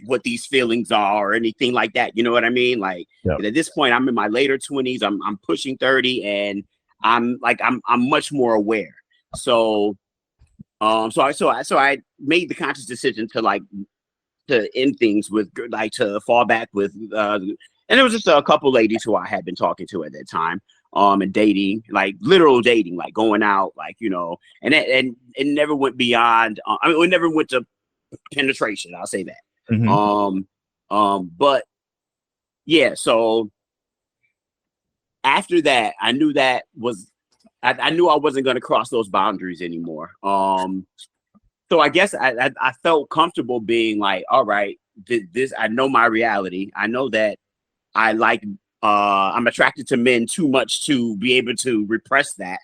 what these feelings are or anything like that. You know what I mean? Like, at this point, I'm in my later 20s. I'm pushing 30, and I'm much more aware. So I made the conscious decision to end things with, like, to fall back with, and there was just a couple ladies who I had been talking to at that time, and dating, like literal dating, like going out, like, you know, and it never went beyond. It never went to penetration. I'll say that. But yeah, so after that, I knew that was, I knew I wasn't going to cross those boundaries anymore. So I guess I felt comfortable being like, all right, this, I know my reality. I know that I'm attracted to men too much to be able to repress that.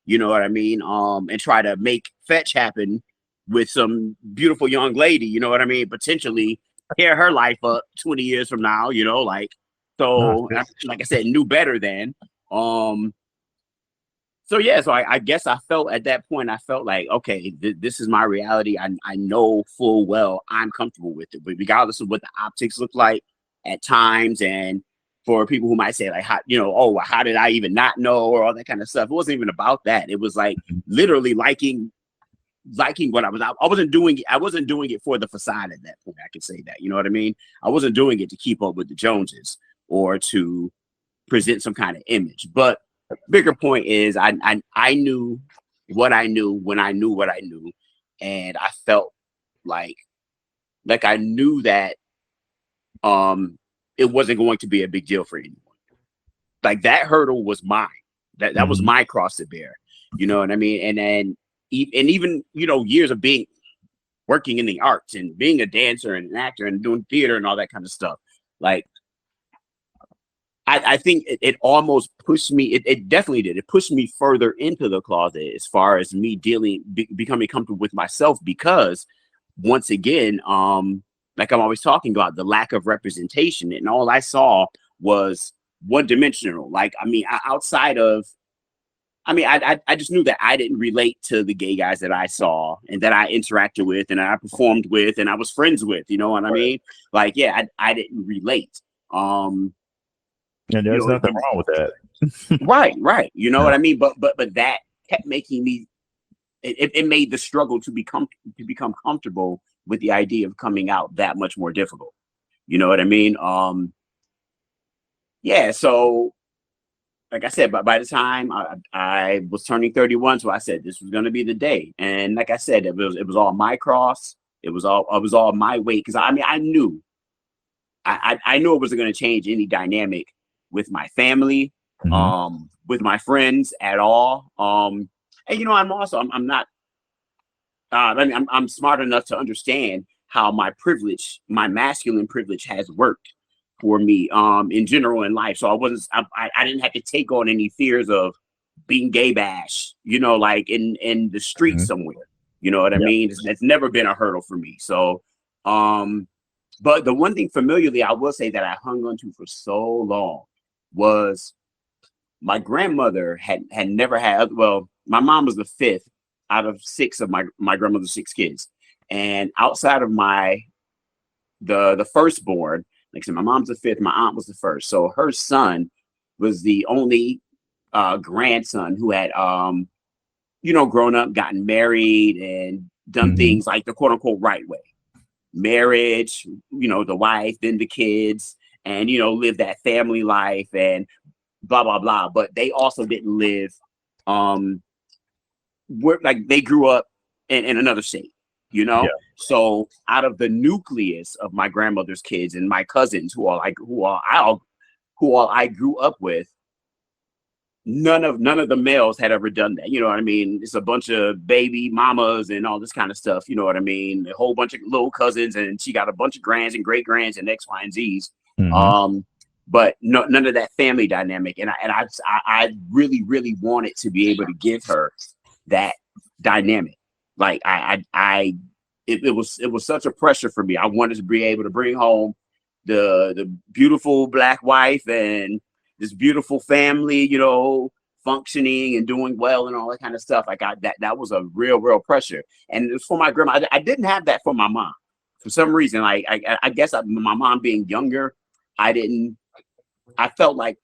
You know what I mean? And try to make fetch happen with some beautiful young lady. You know what I mean? Potentially tear her life up 20 years from now. You know, like, so, like I said, knew better then. So yeah, so I guess I felt at that point, I felt like, okay, this is my reality. I know full well I'm comfortable with it, but regardless of what the optics look like at times, and for people who might say, like, how, you know, oh, how did I even not know, or all that kind of stuff. It wasn't even about that. It was like literally liking what I was. I wasn't doing it for the facade at that point. I can say that, you know what I mean? I wasn't doing it to keep up with the Joneses or to present some kind of image, but bigger point is I knew what I knew when I knew what I knew, and I felt like I knew that it wasn't going to be a big deal for anyone. Like, that hurdle was mine. That was my cross to bear. You know what I mean? And then even, you know, years of working in the arts and being a dancer and an actor and doing theater and all that kind of stuff. Like, I think it almost pushed me. It definitely did. It pushed me further into the closet as far as me becoming comfortable with myself, because once again, like I'm always talking about, the lack of representation, and all I saw was one dimensional. Like, I mean, outside of, I mean, I just knew that I didn't relate to the gay guys that I saw and that I interacted with and I performed with and I was friends with, you know what I mean? Like, yeah, I didn't relate. And there's nothing wrong with that. Right. You know what I mean? But that kept making me, it made the struggle to become comfortable with the idea of coming out that much more difficult. You know what I mean? Yeah, so like I said, by the time I was turning 31, so I said this was going to be the day. And like I said, it was all my cross. It was all my weight, because I mean I knew it wasn't going to change any dynamic with my family, with my friends at all. And you know, I'm not. I mean, I'm smart enough to understand how my masculine privilege, has worked for me in general in life. So I didn't have to take on any fears of being gay bash, you know, like in the street somewhere. You know what I mean? That's never been a hurdle for me. So but the one thing familiarly I will say that I hung on to for so long was my grandmother had never had, well, my mom was the fifth out of six of my grandmother's six kids. And outside of the firstborn, like I said, my mom's the fifth, my aunt was the first. So her son was the only grandson who had, you know, grown up, gotten married, and done things like the quote unquote right way. Marriage, you know, the wife, then the kids, and, you know, live that family life and blah, blah, blah. But they also didn't live, like they grew up in another state, you know? Yeah. So out of the nucleus of my grandmother's kids and my cousins, who all I grew up with, none of the males had ever done that. You know what I mean? It's a bunch of baby mamas and all this kind of stuff. You know what I mean? A whole bunch of little cousins, and she got a bunch of grands and great grands and X, Y, and Z's. But none of that family dynamic. And I really, really wanted to be able to give her that dynamic. Like it was such a pressure for me. I wanted to be able to bring home the beautiful black wife and this beautiful family, you know, functioning and doing well and all that kind of stuff. Like that was a real pressure. And it was for my grandma. I didn't have that for my mom for some reason. Like I guess my mom being younger, I felt like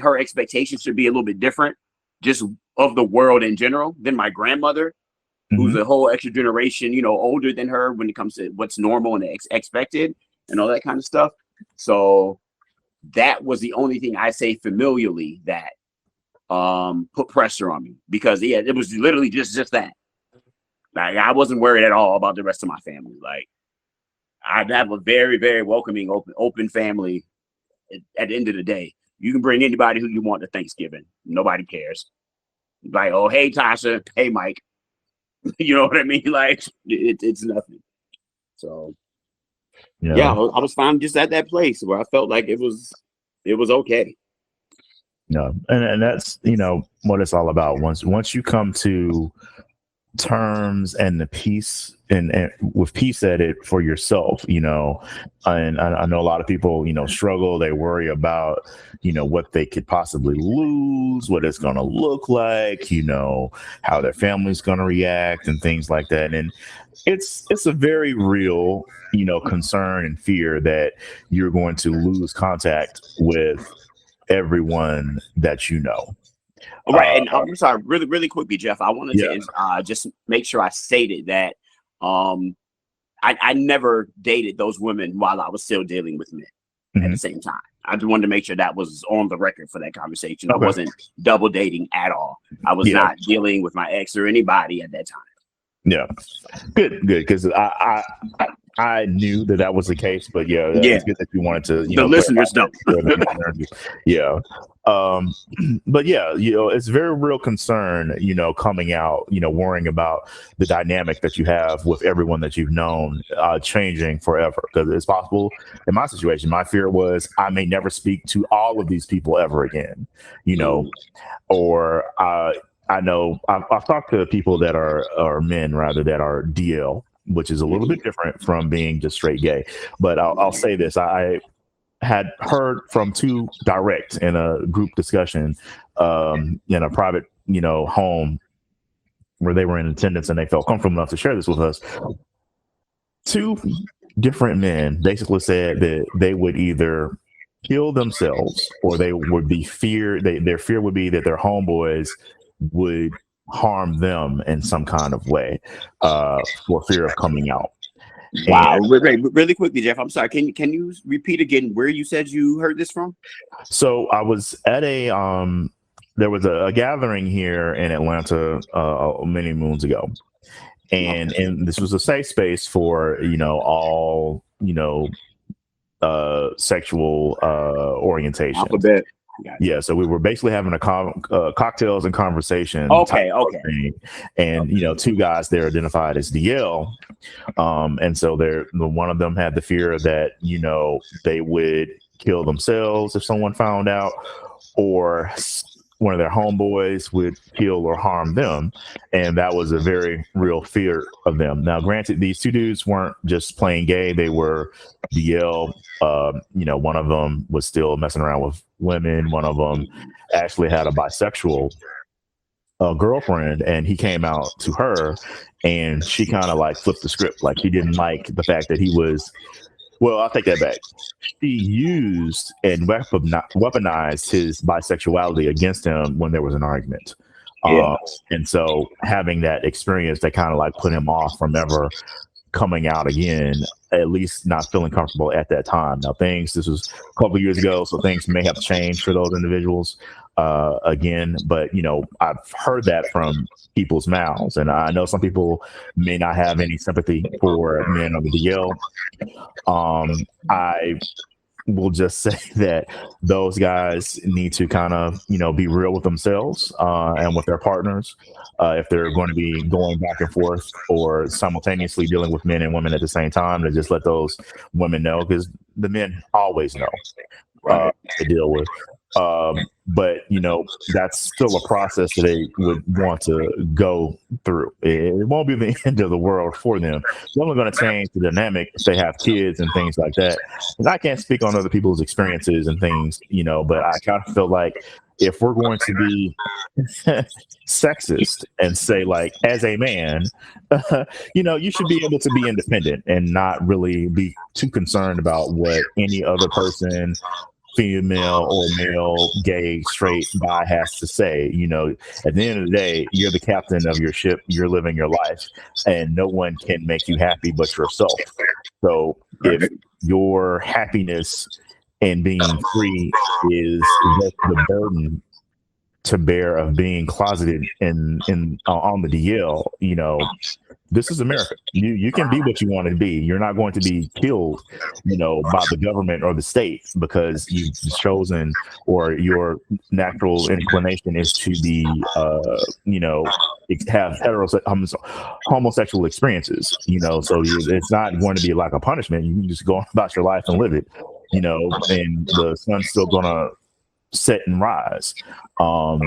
her expectations should be a little bit different, just of the world in general, than my grandmother, who's a whole extra generation, you know, older than her when it comes to what's normal and expected and all that kind of stuff. So that was the only thing I say familiarly that put pressure on me, because yeah, it was literally just that. Like I wasn't worried at all about the rest of my family. Like I'd have a very, very welcoming, open family. At the end of the day, you can bring anybody who you want to Thanksgiving. Nobody cares. Like, oh, hey, Tasha, hey, Mike. You know what I mean? Like, it's nothing. So, yeah, I was fine just at that place where I felt like it was okay. No, and that's, you know, what it's all about. Once you come to terms and the peace and with peace at it for yourself, you know, and I know a lot of people, you know, struggle. They worry about, you know, what they could possibly lose, what it's going to look like, you know, how their family's going to react and things like that. And it's a very real, you know, concern and fear that you're going to lose contact with everyone that you know. Right. And I'm sorry, really, really quickly, Jeff, I wanted to just make sure I stated that I never dated those women while I was still dealing with men at the same time. I just wanted to make sure that was on the record for that conversation. Okay. I wasn't double dating at all. I was not dealing with my ex or anybody at that time. Yeah. Good. Because I knew that was the case, but it's good that you wanted to, the listeners don't. Yeah. But yeah, it's very real concern, coming out, worrying about the dynamic that you have with everyone that you've known changing forever. Because it's possible in my situation, my fear was I may never speak to all of these people ever again, or I know I've talked to people that are men rather that are DL, which is a little bit different from being just straight gay. But I'll say this. I had heard from two direct in a group discussion in a private, home where they were in attendance and they felt comfortable enough to share this with us. Two different men basically said that they would either kill themselves or they would be feared. Their fear would be that their homeboys would harm them in some kind of way for fear of coming out. Wow. Really quickly, Jeff, I'm sorry. Can you repeat again where you said you heard this from? So I was at there was a gathering here in Atlanta many moons ago. And this was a safe space for, all, sexual orientation. Alphabet. Yeah, so we were basically having a cocktails and conversation. Okay. Thing. And two guys there identified as DL, and so one of them had the fear that they would kill themselves if someone found out, or one of their homeboys would kill or harm them, and that was a very real fear of them. Now, granted, these two dudes weren't just playing gay; they were DL. One of them was still messing around with women. One of them actually had a bisexual girlfriend, and he came out to her, and she kind of like flipped the script. Like, he didn't like the fact that he was. Well, I'll take that back. She used and weaponized his bisexuality against him when there was an argument. And so having that experience, that kind of like put him off from ever coming out again, at least not feeling comfortable at that time. Now, this was a couple of years ago, so things may have changed for those individuals again. But, I've heard that from people's mouths, and I know some people may not have any sympathy for men of the DL. I will just say that those guys need to kind of, be real with themselves and with their partners if they're going to be going back and forth or simultaneously dealing with men and women at the same time, to just let those women know, because the men always know to deal with. But that's still a process that they would want to go through. It won't be the end of the world for them. It's only going to change the dynamic if they have kids and things like that. And I can't speak on other people's experiences and things, but I kind of feel like if we're going to be sexist and say, like, as a man, you should be able to be independent and not really be too concerned about what any other person, female or male, gay, straight, bi, has to say. At the end of the day, you're the captain of your ship, you're living your life, and no one can make you happy but yourself. So if your happiness and being free is the burden to bear of being closeted in on the DL, this is America. You can be what you want to be. You're not going to be killed, by the government or the state because you've chosen, or your natural inclination is to be, have homosexual experiences. So it's not going to be like a punishment. You can just go about your life and live it. And the sun's still gonna set and rise. So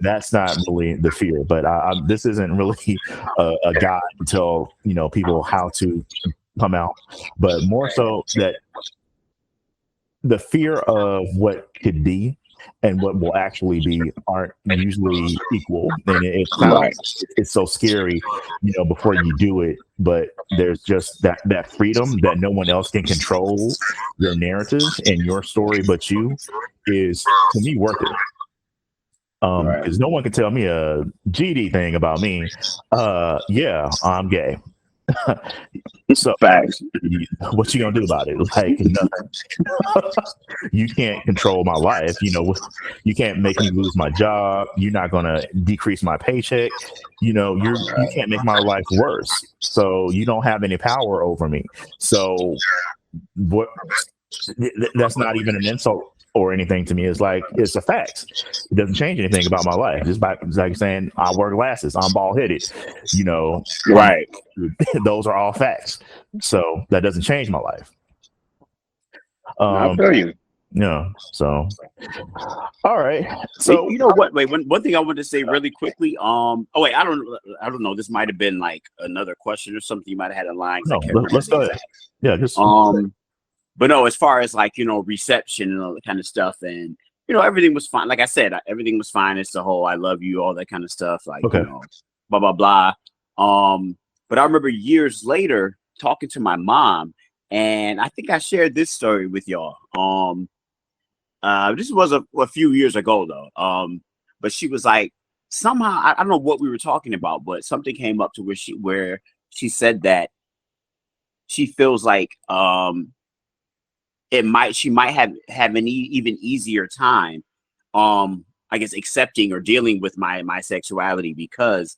that's not really the fear. But this isn't really a guide to tell people how to come out, but more so that the fear of what could be and what will actually be aren't usually equal. And it's so scary, before you do it. But there's just that freedom that no one else can control your narrative and your story but you, is, to me, worth it. Because no one can tell me a GD thing about me. Yeah, I'm gay. So facts. What you gonna do about it? Like, nothing. You can't control my life. You can't make me lose my job. You're not gonna decrease my paycheck. You can't make my life worse. So you don't have any power over me. So what? That's not even an insult or anything to me. It's like, it's a fact. It doesn't change anything about my life. Just by, it's like saying I wear glasses, I'm bald headed, you know, Right. those are all facts. So that doesn't change my life. I feel you. Yeah. So, all right. So you know what? Wait, one thing I wanted to say really quickly. Oh wait, I don't know. This might have been like another question or something you might have had in line. No, let's go ahead. Yeah, just but no, as far as like, you know, reception and all that kind of stuff, and you know, everything was fine. Like I said, everything was fine. It's the whole "I love you," all that kind of stuff. Like, okay. You know, blah blah blah. But I remember years later talking to my mom, and I think I shared this story with y'all. This was a few years ago though. But she was like, somehow I don't know what we were talking about, but something came up to where she said that she feels like she might have an even easier time I guess accepting or dealing with my sexuality because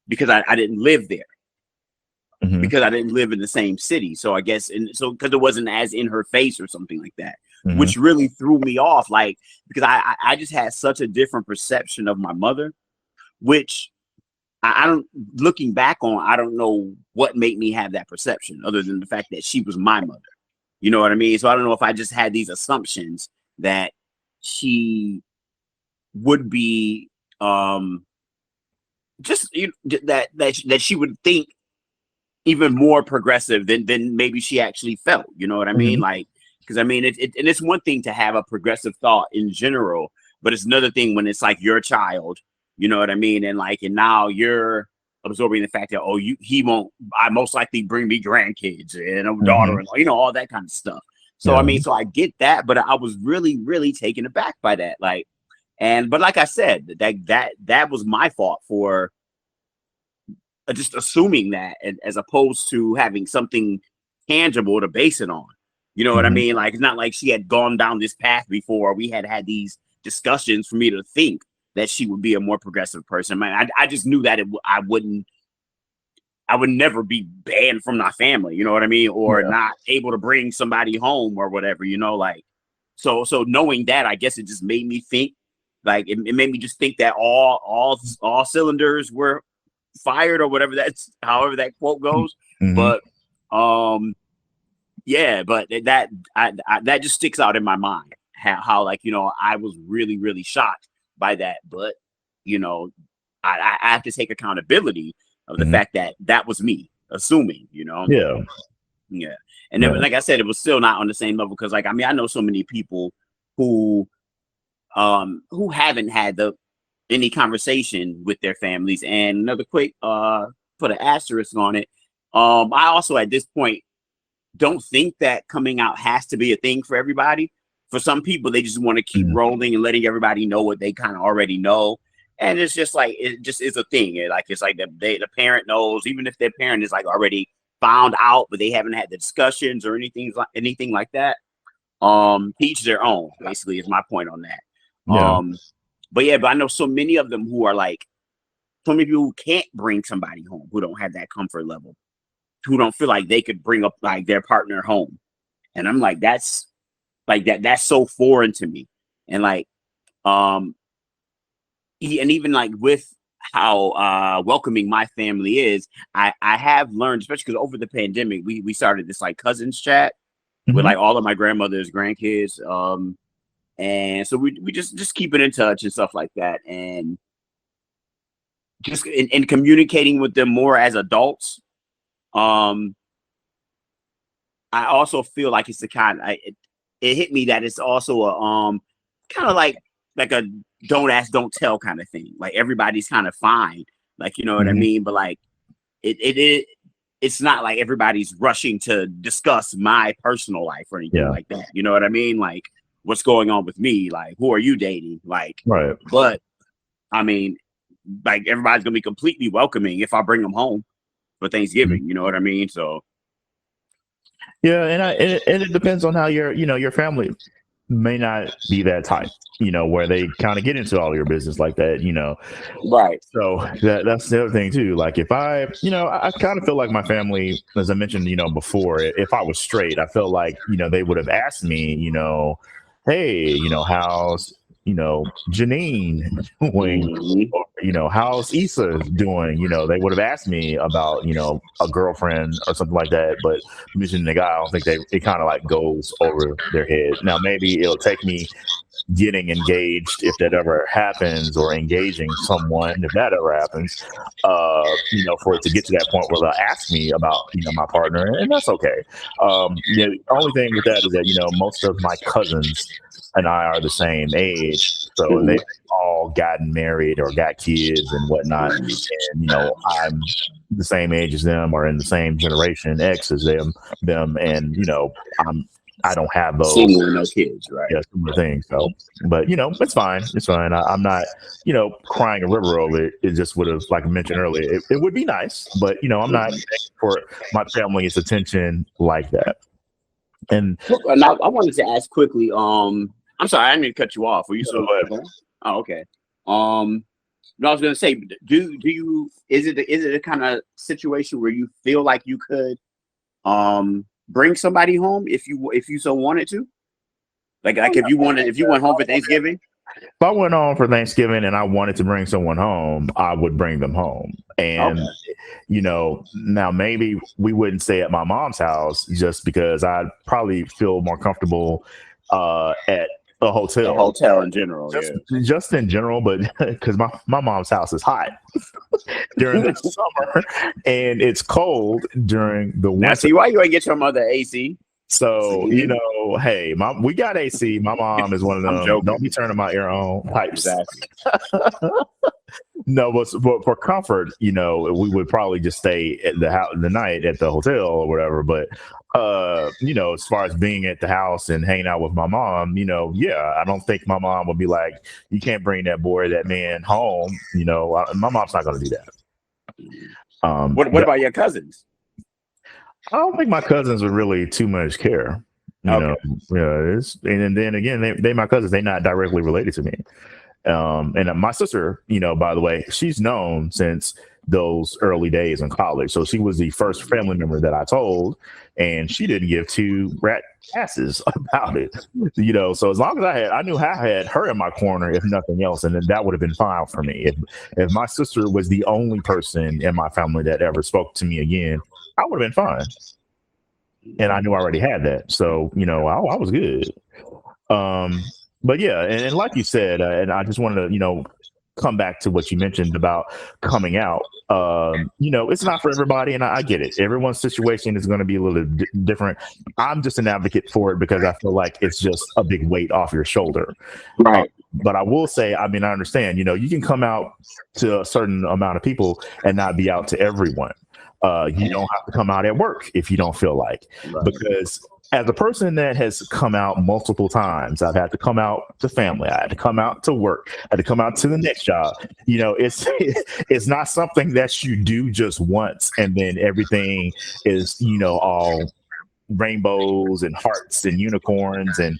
I didn't live there. Mm-hmm. Because I didn't live in the same city. So I guess, and so because it wasn't as in her face or something like that, mm-hmm. which really threw me off. Like, because I just had such a different perception of my mother, which I don't, looking back on, I don't know what made me have that perception other than the fact that she was my mother. You know what I mean? So I don't know if I just had these assumptions that she would be, just that she would think even more progressive than maybe she actually felt, you know what I mean? Mm-hmm. Like, because I mean, and it's one thing to have a progressive thought in general, but it's another thing when it's like your child, you know what I mean? And like, and now you're absorbing the fact that, I most likely bring me grandkids and a daughter-in-law, you know, all that kind of stuff. So, I mean, so I get that, but I was really, really taken aback by that. Like, but like I said, that was my fault for just assuming that, as opposed to having something tangible to base it on. You know what I mean? Like, it's not like she had gone down this path before. We had these discussions for me to think that she would be a more progressive person. Man, I just knew that I would never be banned from my family. You know what I mean? Or not able to bring somebody home or whatever, you know, like, so knowing that, I guess it just made me think, like, it made me just think that all cylinders were fired or whatever, that's however that quote goes. But yeah, but that just sticks out in my mind, how like, you know, I was really, really shocked by that. But you know, I have to take accountability of the fact that was me assuming, you know. Yeah. And then, like I said, it was still not on the same level, because like, I mean, I know so many people who haven't had any conversation with their families. And another quick put an asterisk on it, I also at this point don't think that coming out has to be a thing for everybody. For some people, they just want to keep rolling and letting everybody know what they kind of already know, and it's just like, it just is a thing. It's like the parent knows, even if their parent is like already found out, but they haven't had the discussions or anything like that. Each their own, basically, is my point on that. But I know so many of them who are like, so many people who can't bring somebody home, who don't have that comfort level, who don't feel like they could bring up like their partner home. And I'm like, that's so foreign to me. And like, and even like with how welcoming my family is, I have learned, especially because over the pandemic, we started this like cousins chat with like all of my grandmother's grandkids. And so we just keep it in touch and stuff like that, and just in communicating with them more as adults. I also feel like it's the kind, it hit me that it's also a kind of like a don't ask, don't tell kind of thing. Like, everybody's kind of fine, like, you know what I mean? But like, it's not like everybody's rushing to discuss my personal life or anything like that. You know what I mean? Like, what's going on with me? Like, who are you dating? Like, right. But I mean, like, everybody's gonna be completely welcoming if I bring them home for Thanksgiving. You know what I mean? So yeah, and it depends on how your family may not be that type, where they kind of get into all your business like that, Right. So that's the other thing too. Like, if I kind of feel like my family, as I mentioned, before, if I was straight, I felt like, they would have asked me, hey, how's Janine doing? Mhm. Or, how's Issa doing? They would have asked me about, a girlfriend or something like that, but mentioning the guy, I don't think it kind of like goes over their head. Now, maybe it'll take me getting engaged if that ever happens, or engaging someone if that ever happens, for it to get to that point where they'll ask me about my partner, and that's okay. The only thing with that is that most of my cousins and I are the same age, so Mhm. they've all gotten married or got kids and whatnot, and I'm the same age as them, or in the same generation X as them, and I don't have those, Single, no kids, right? yeah, similar things. So, but it's fine. It's fine. I'm not, crying a river over it. It just would have, like I mentioned earlier, it would be nice, but I'm not begging for my family's attention like that. And Now, I wanted to ask quickly. I'm sorry, I didn't mean to cut you off. Were you still but going? Oh, okay. No, I was gonna say, do you is it a kind of situation where you feel like you could bring somebody home if you so wanted to? Like if you went home for Thanksgiving? if I went on for Thanksgiving and I wanted to bring someone home, I would bring them home. And Okay. now maybe we wouldn't stay at my mom's house, just because I'd probably feel more comfortable at a A hotel. hotel in general, Just in general, but because my mom's house is hot during the summer and it's cold during the Now, winter. see why you ain't get your mother AC? So, See? hey, we got AC. My mom is one of I'm them. joking. Don't be turning my air on pipes. Exactly. No, but for comfort, we would probably just stay at the night at the hotel or whatever. But as far as being at the house and hanging out with my mom, yeah, I don't think my mom would be like, you can't bring that man home. My mom's not going to do that. What about your cousins? I don't think my cousins would really too much care. Okay. Yeah, and then again, they my cousins. They're not directly related to me. And my sister, by the way, she's known since those early days in college. So she was the first family member that I told, and she didn't give two rat asses about it. So as long as I knew I had her in my corner, if nothing else, and then that would have been fine for me. If my sister was the only person in my family that ever spoke to me again, I would have been fine. And I knew I already had that. So, I was good. But yeah, and like you said, and I just wanted to, come back to what you mentioned about coming out. It's not for everybody, and I get it. Everyone's situation is going to be a little different. I'm just an advocate for it because I feel like it's just a big weight off your shoulder. Right. But I will say, I understand, you can come out to a certain amount of people and not be out to everyone. You don't have to come out at work if you don't feel like, Right. because as a person that has come out multiple times, I've had to come out to family, I had to come out to work, I had to come out to the next job. It's not something that you do just once and then everything is, all rainbows and hearts and unicorns and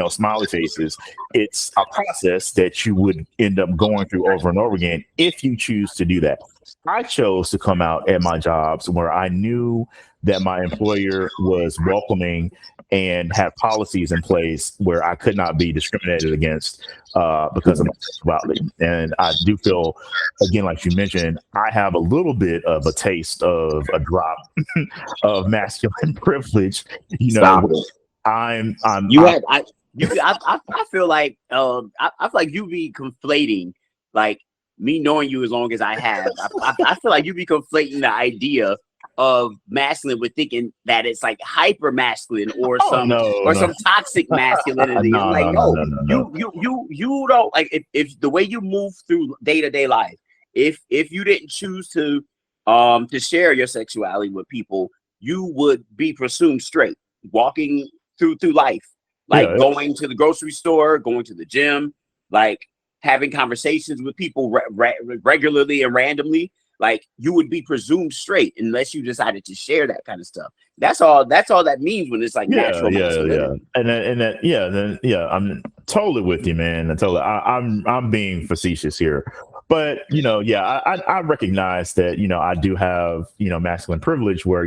smiley faces. It's a process that you would end up going through over and over again if you choose to do that. I chose to come out at my jobs where I knew that my employer was welcoming and had policies in place where I could not be discriminated against because of my sexuality. And I do feel, again, like you mentioned, I have a little bit of a taste of a drop of masculine privilege. Stop it. I feel like I feel like you be conflating, like, me knowing you as long as I have. I feel like you be conflating the idea of masculine with thinking that it's like hyper masculine or some toxic masculinity. I'm like, no. You don't, like, if the way you move through day-to-day life, if you didn't choose to share your sexuality with people, you would be presumed straight, walking through life, like going to the grocery store, going to the gym, like having conversations with people regularly and randomly. Like, you would be presumed straight unless you decided to share that kind of stuff. That's all that means when it's like natural masculinity. I'm totally with you, man. I'm being facetious here. But I recognize that I do have masculine privilege where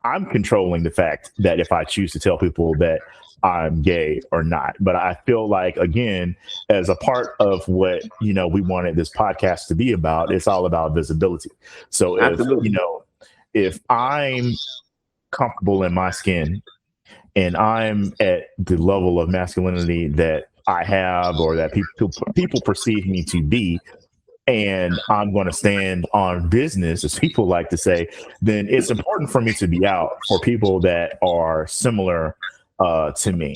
I'm controlling the fact that if I choose to tell people that I'm gay or not. But I feel like, again, as a part of what, we wanted this podcast to be about, it's all about visibility. So Absolutely. if I'm comfortable in my skin and I'm at the level of masculinity that I have, or that people perceive me to be, and I'm going to stand on business, as people like to say, then it's important for me to be out for people that are similar to me.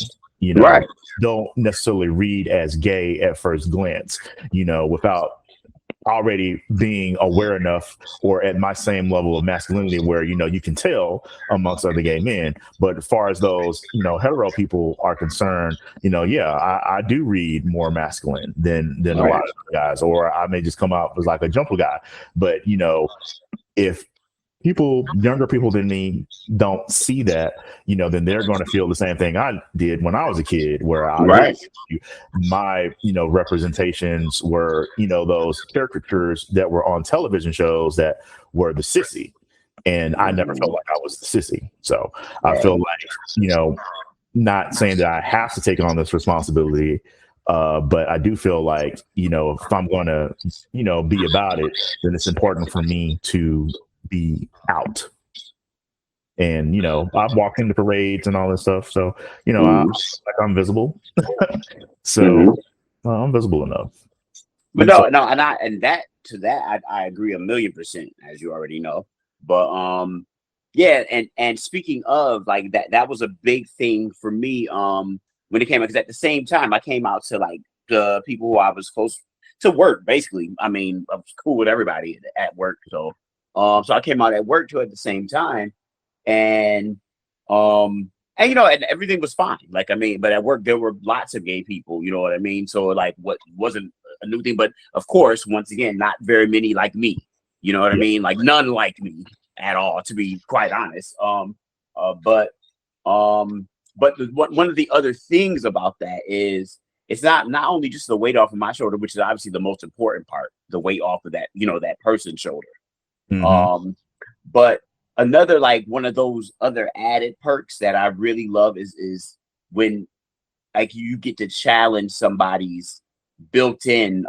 Right. Don't necessarily read as gay at first glance, without already being aware enough or at my same level of masculinity where you can tell amongst other gay men. But as far as those hetero people are concerned, I do read more masculine than a lot of guys, or I may just come out as like a jumper guy. But if younger people than me don't see that, then they're going to feel the same thing I did when I was a kid, where my representations were those caricatures that were on television shows that were the sissy, and I never felt like I was the sissy. So I feel like not saying that I have to take on this responsibility, but I do feel like if I'm going to be about it, then it's important for me to be out. And I've walked into parades and all this stuff, so I'm visible. So I'm visible enough. But I agree 1,000,000%, as you already know. But and speaking of like that was a big thing for me when it came out, because at the same time I came out to like the people who I was close to work. Basically, I mean, I was cool with everybody at work, so I came out at work too at the same time, and and everything was fine. Like, I mean, but at work there were lots of gay people, you know what I mean? So like, what wasn't a new thing, but of course, once again, not very many like me, you know what I mean? Like none like me at all, to be quite honest. But one of the other things about that is it's not only just the weight off of my shoulder, which is obviously the most important part, the weight off of that, that person's shoulder. But another, like, one of those other added perks that I really love is when like you get to challenge somebody's built-in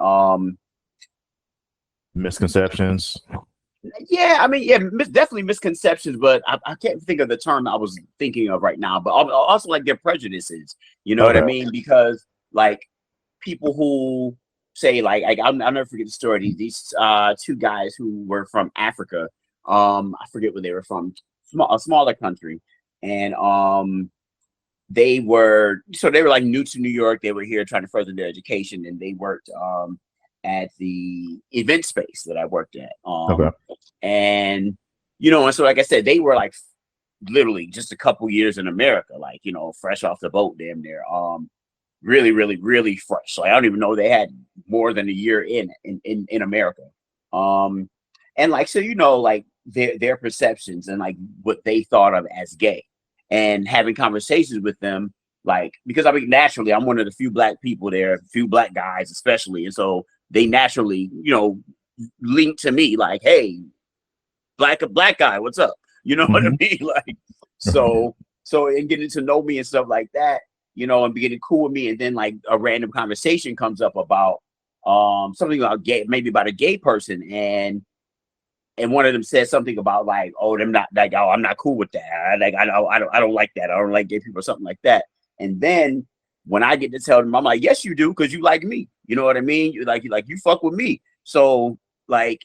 misconceptions. Definitely misconceptions, but I can't think of the term I was thinking of right now. But also like their prejudices, you know what I mean? Because like people who say like I'll never forget the story. These two guys who were from Africa. I forget where they were from, a smaller country, and they were like new to New York. They were here trying to further their education, and they worked at the event space that I worked at. And and so like I said, they were like literally just a couple years in America, like fresh off the boat, damn near. Really, really, really fresh. So I don't even know they had more than a year in America. And like, so like their perceptions and like what they thought of as gay, and having conversations with them, like, because I mean naturally I'm one of the few black people there, few black guys especially, and so they naturally link to me like, hey, black guy, what's up? You know what I mean? Like, so and getting to know me and stuff like that, and getting cool with me, and then like a random conversation comes up about something about gay, maybe about a gay person, and one of them says something about like, oh, I'm not cool with that. Like, I don't like that. I don't like gay people or something like that. And then when I get to tell them, I'm like, yes, you do, because you like me. You know what I mean? You fuck with me. So like,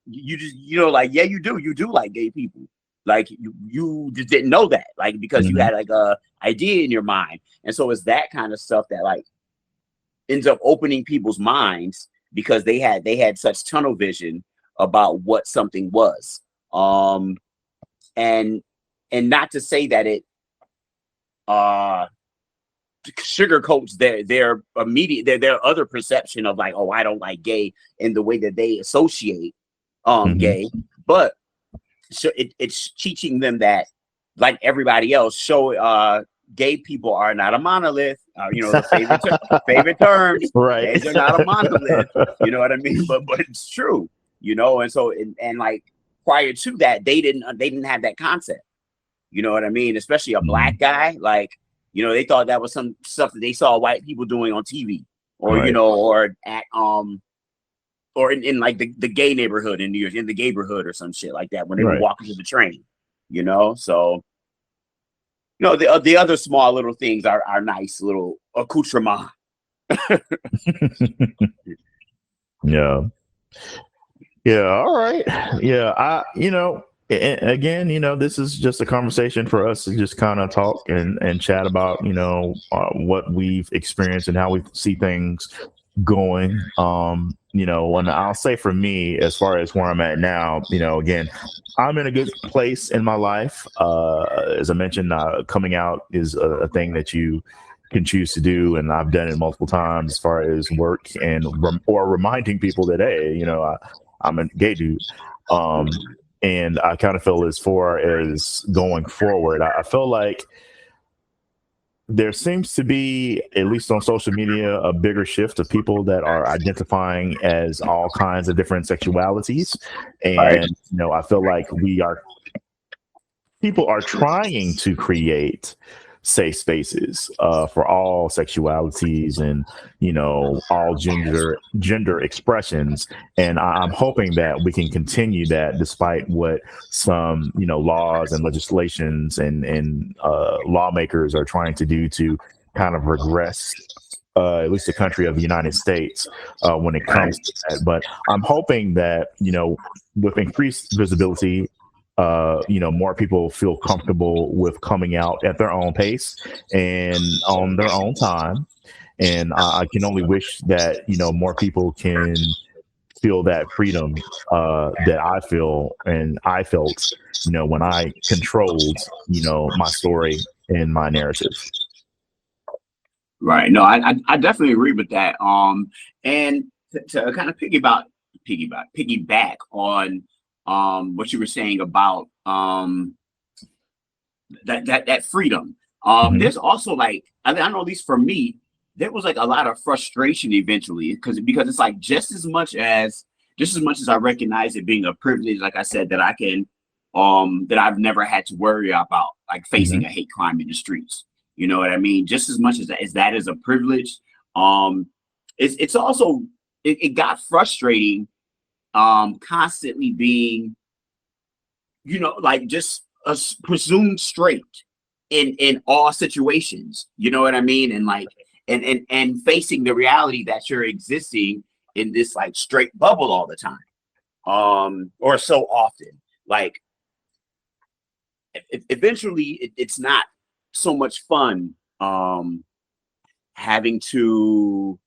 you just, like, yeah, you do like gay people. Like you just didn't know that, like, because you had like a idea in your mind. And so it's that kind of stuff that like ends up opening people's minds, because they had such tunnel vision about what something was. And not to say that it sugarcoats their immediate their other perception of like, oh, I don't like gay, in the way that they associate gay, but so it's teaching them that, like everybody else, gay people are not a monolith. The favorite terms, right? They're not a monolith. You know what I mean? But it's true. And so and like prior to that, they didn't have that concept. You know what I mean? Especially a Mhm. black guy. Like, you know, they thought that was some stuff that they saw white people doing on TV, or you Right. know, or at or in like the gay neighborhood in New York, in the neighborhood or some shit like that when they were Right. walking to the train. You know, so you know the other small little things are nice little accoutrement. Yeah. Yeah. All right. Yeah. Again, this is just a conversation for us to just kind of talk and chat about, what we've experienced and how we see things going. And I'll say for me, as far as where I'm at now, again, I'm in a good place in my life. As I mentioned, coming out is a thing that you can choose to do, and I've done it multiple times as far as work and or reminding people that, hey, I'm a gay dude. And I kind of feel as far as going forward, I feel like there seems to be, at least on social media, a bigger shift of people that are identifying as all kinds of different sexualities. Right. And, I feel like people are trying to create safe spaces for all sexualities and all gender expressions, and I'm hoping that we can continue that despite what some laws and legislations and lawmakers are trying to do to kind of regress at least the country of the United States when it comes to that. But I'm hoping that with increased visibility, more people feel comfortable with coming out at their own pace and on their own time. And I can only wish that, more people can feel that freedom that I feel and I felt, when I controlled, my story and my narrative. Right. No, I definitely agree with that. And to kind of piggyback on what you were saying about that freedom. There's also like I know at least for me, there was like a lot of frustration eventually because it's like just as much as I recognize it being a privilege, like I said, that I can that I've never had to worry about like facing a hate crime in the streets. You know what I mean? Just as much as that is a privilege, it's also it got frustrating constantly being like just presumed straight in all situations. You know what I mean? And like and facing the reality that you're existing in this like straight bubble all the time, or so often. Like eventually, it's not so much fun having to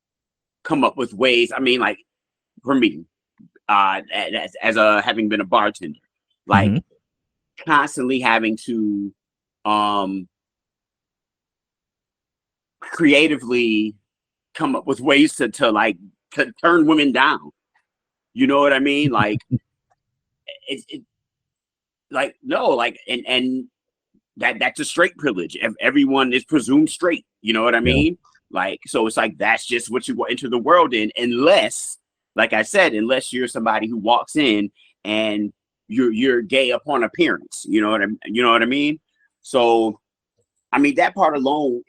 come up with ways. I mean, like for me, as a having been a bartender, like constantly having to creatively come up with ways to turn women down. You know what I mean? Like it like no, like and that's a straight privilege. Everyone is presumed straight. You know what I Yeah. mean? Like so, it's like that's just what you go into the world in, unless, like I said, unless you're somebody who walks in and you're gay upon appearance. You know what I mean? So I mean that part alone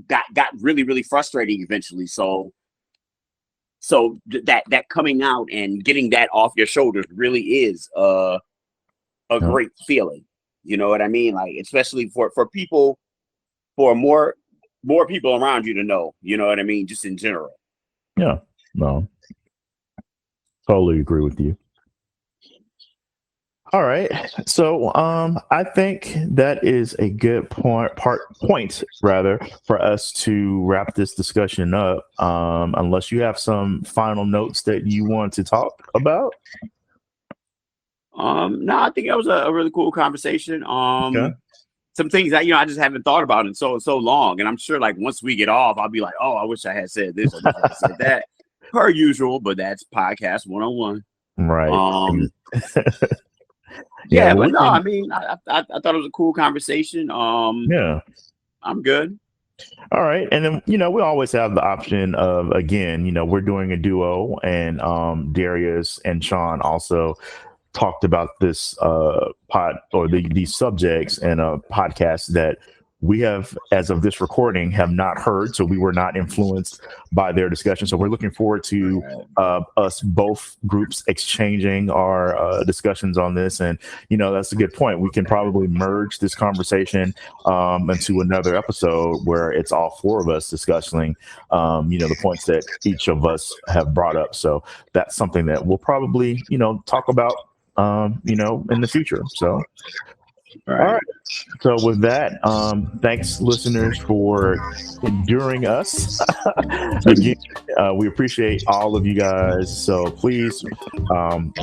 got really really frustrating eventually. So that coming out and getting that off your shoulders really is a great feeling. You know what I mean? Like especially for people, for more people around you to know. You know what I mean? Just in general. Yeah. No. Totally agree with you. All right. So I think that is a good point rather for us to wrap this discussion up. Unless you have some final notes that you want to talk about. No, I think that was a really cool conversation. Okay. Some things that I just haven't thought about in so long. And I'm sure like once we get off, I'll be like, oh, I wish I had said this, I wish I had said that. Per usual, but that's podcast 101. Right. Yeah, well, but no, I mean, I thought it was a cool conversation. Yeah. I'm good. All right. And then, we always have the option of, again, we're doing a duo, and Darius and Sean also talked about this pod or these subjects in a podcast that we have, as of this recording, have not heard. So we were not influenced by their discussion. So we're looking forward to us both groups exchanging our discussions on this. And, that's a good point. We can probably merge this conversation into another episode where it's all four of us discussing, the points that each of us have brought up. So that's something that we'll probably, talk about, in the future. So. All right. So with that, thanks listeners for enduring us. Again, we appreciate all of you guys. So please,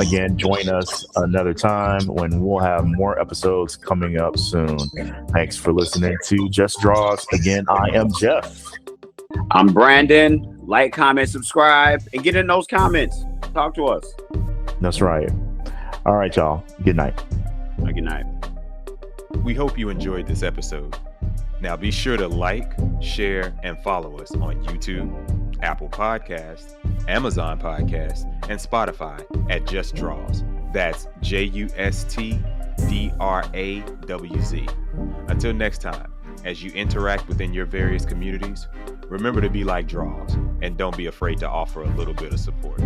again, join us another time when we'll have more episodes coming up soon. Thanks for listening to Just Draws. Again, I am Jeff. I'm Brandon. Like, comment, subscribe, and get in those comments. Talk to us. That's right. All right, y'all. Good night. Good night. We hope you enjoyed this episode. Now be sure to like, share, and follow us on YouTube, Apple Podcasts, Amazon Podcasts, and Spotify at Just Draws. That's JUSTDRAWZ. Until next time, as you interact within your various communities, remember to be like Draws and don't be afraid to offer a little bit of support.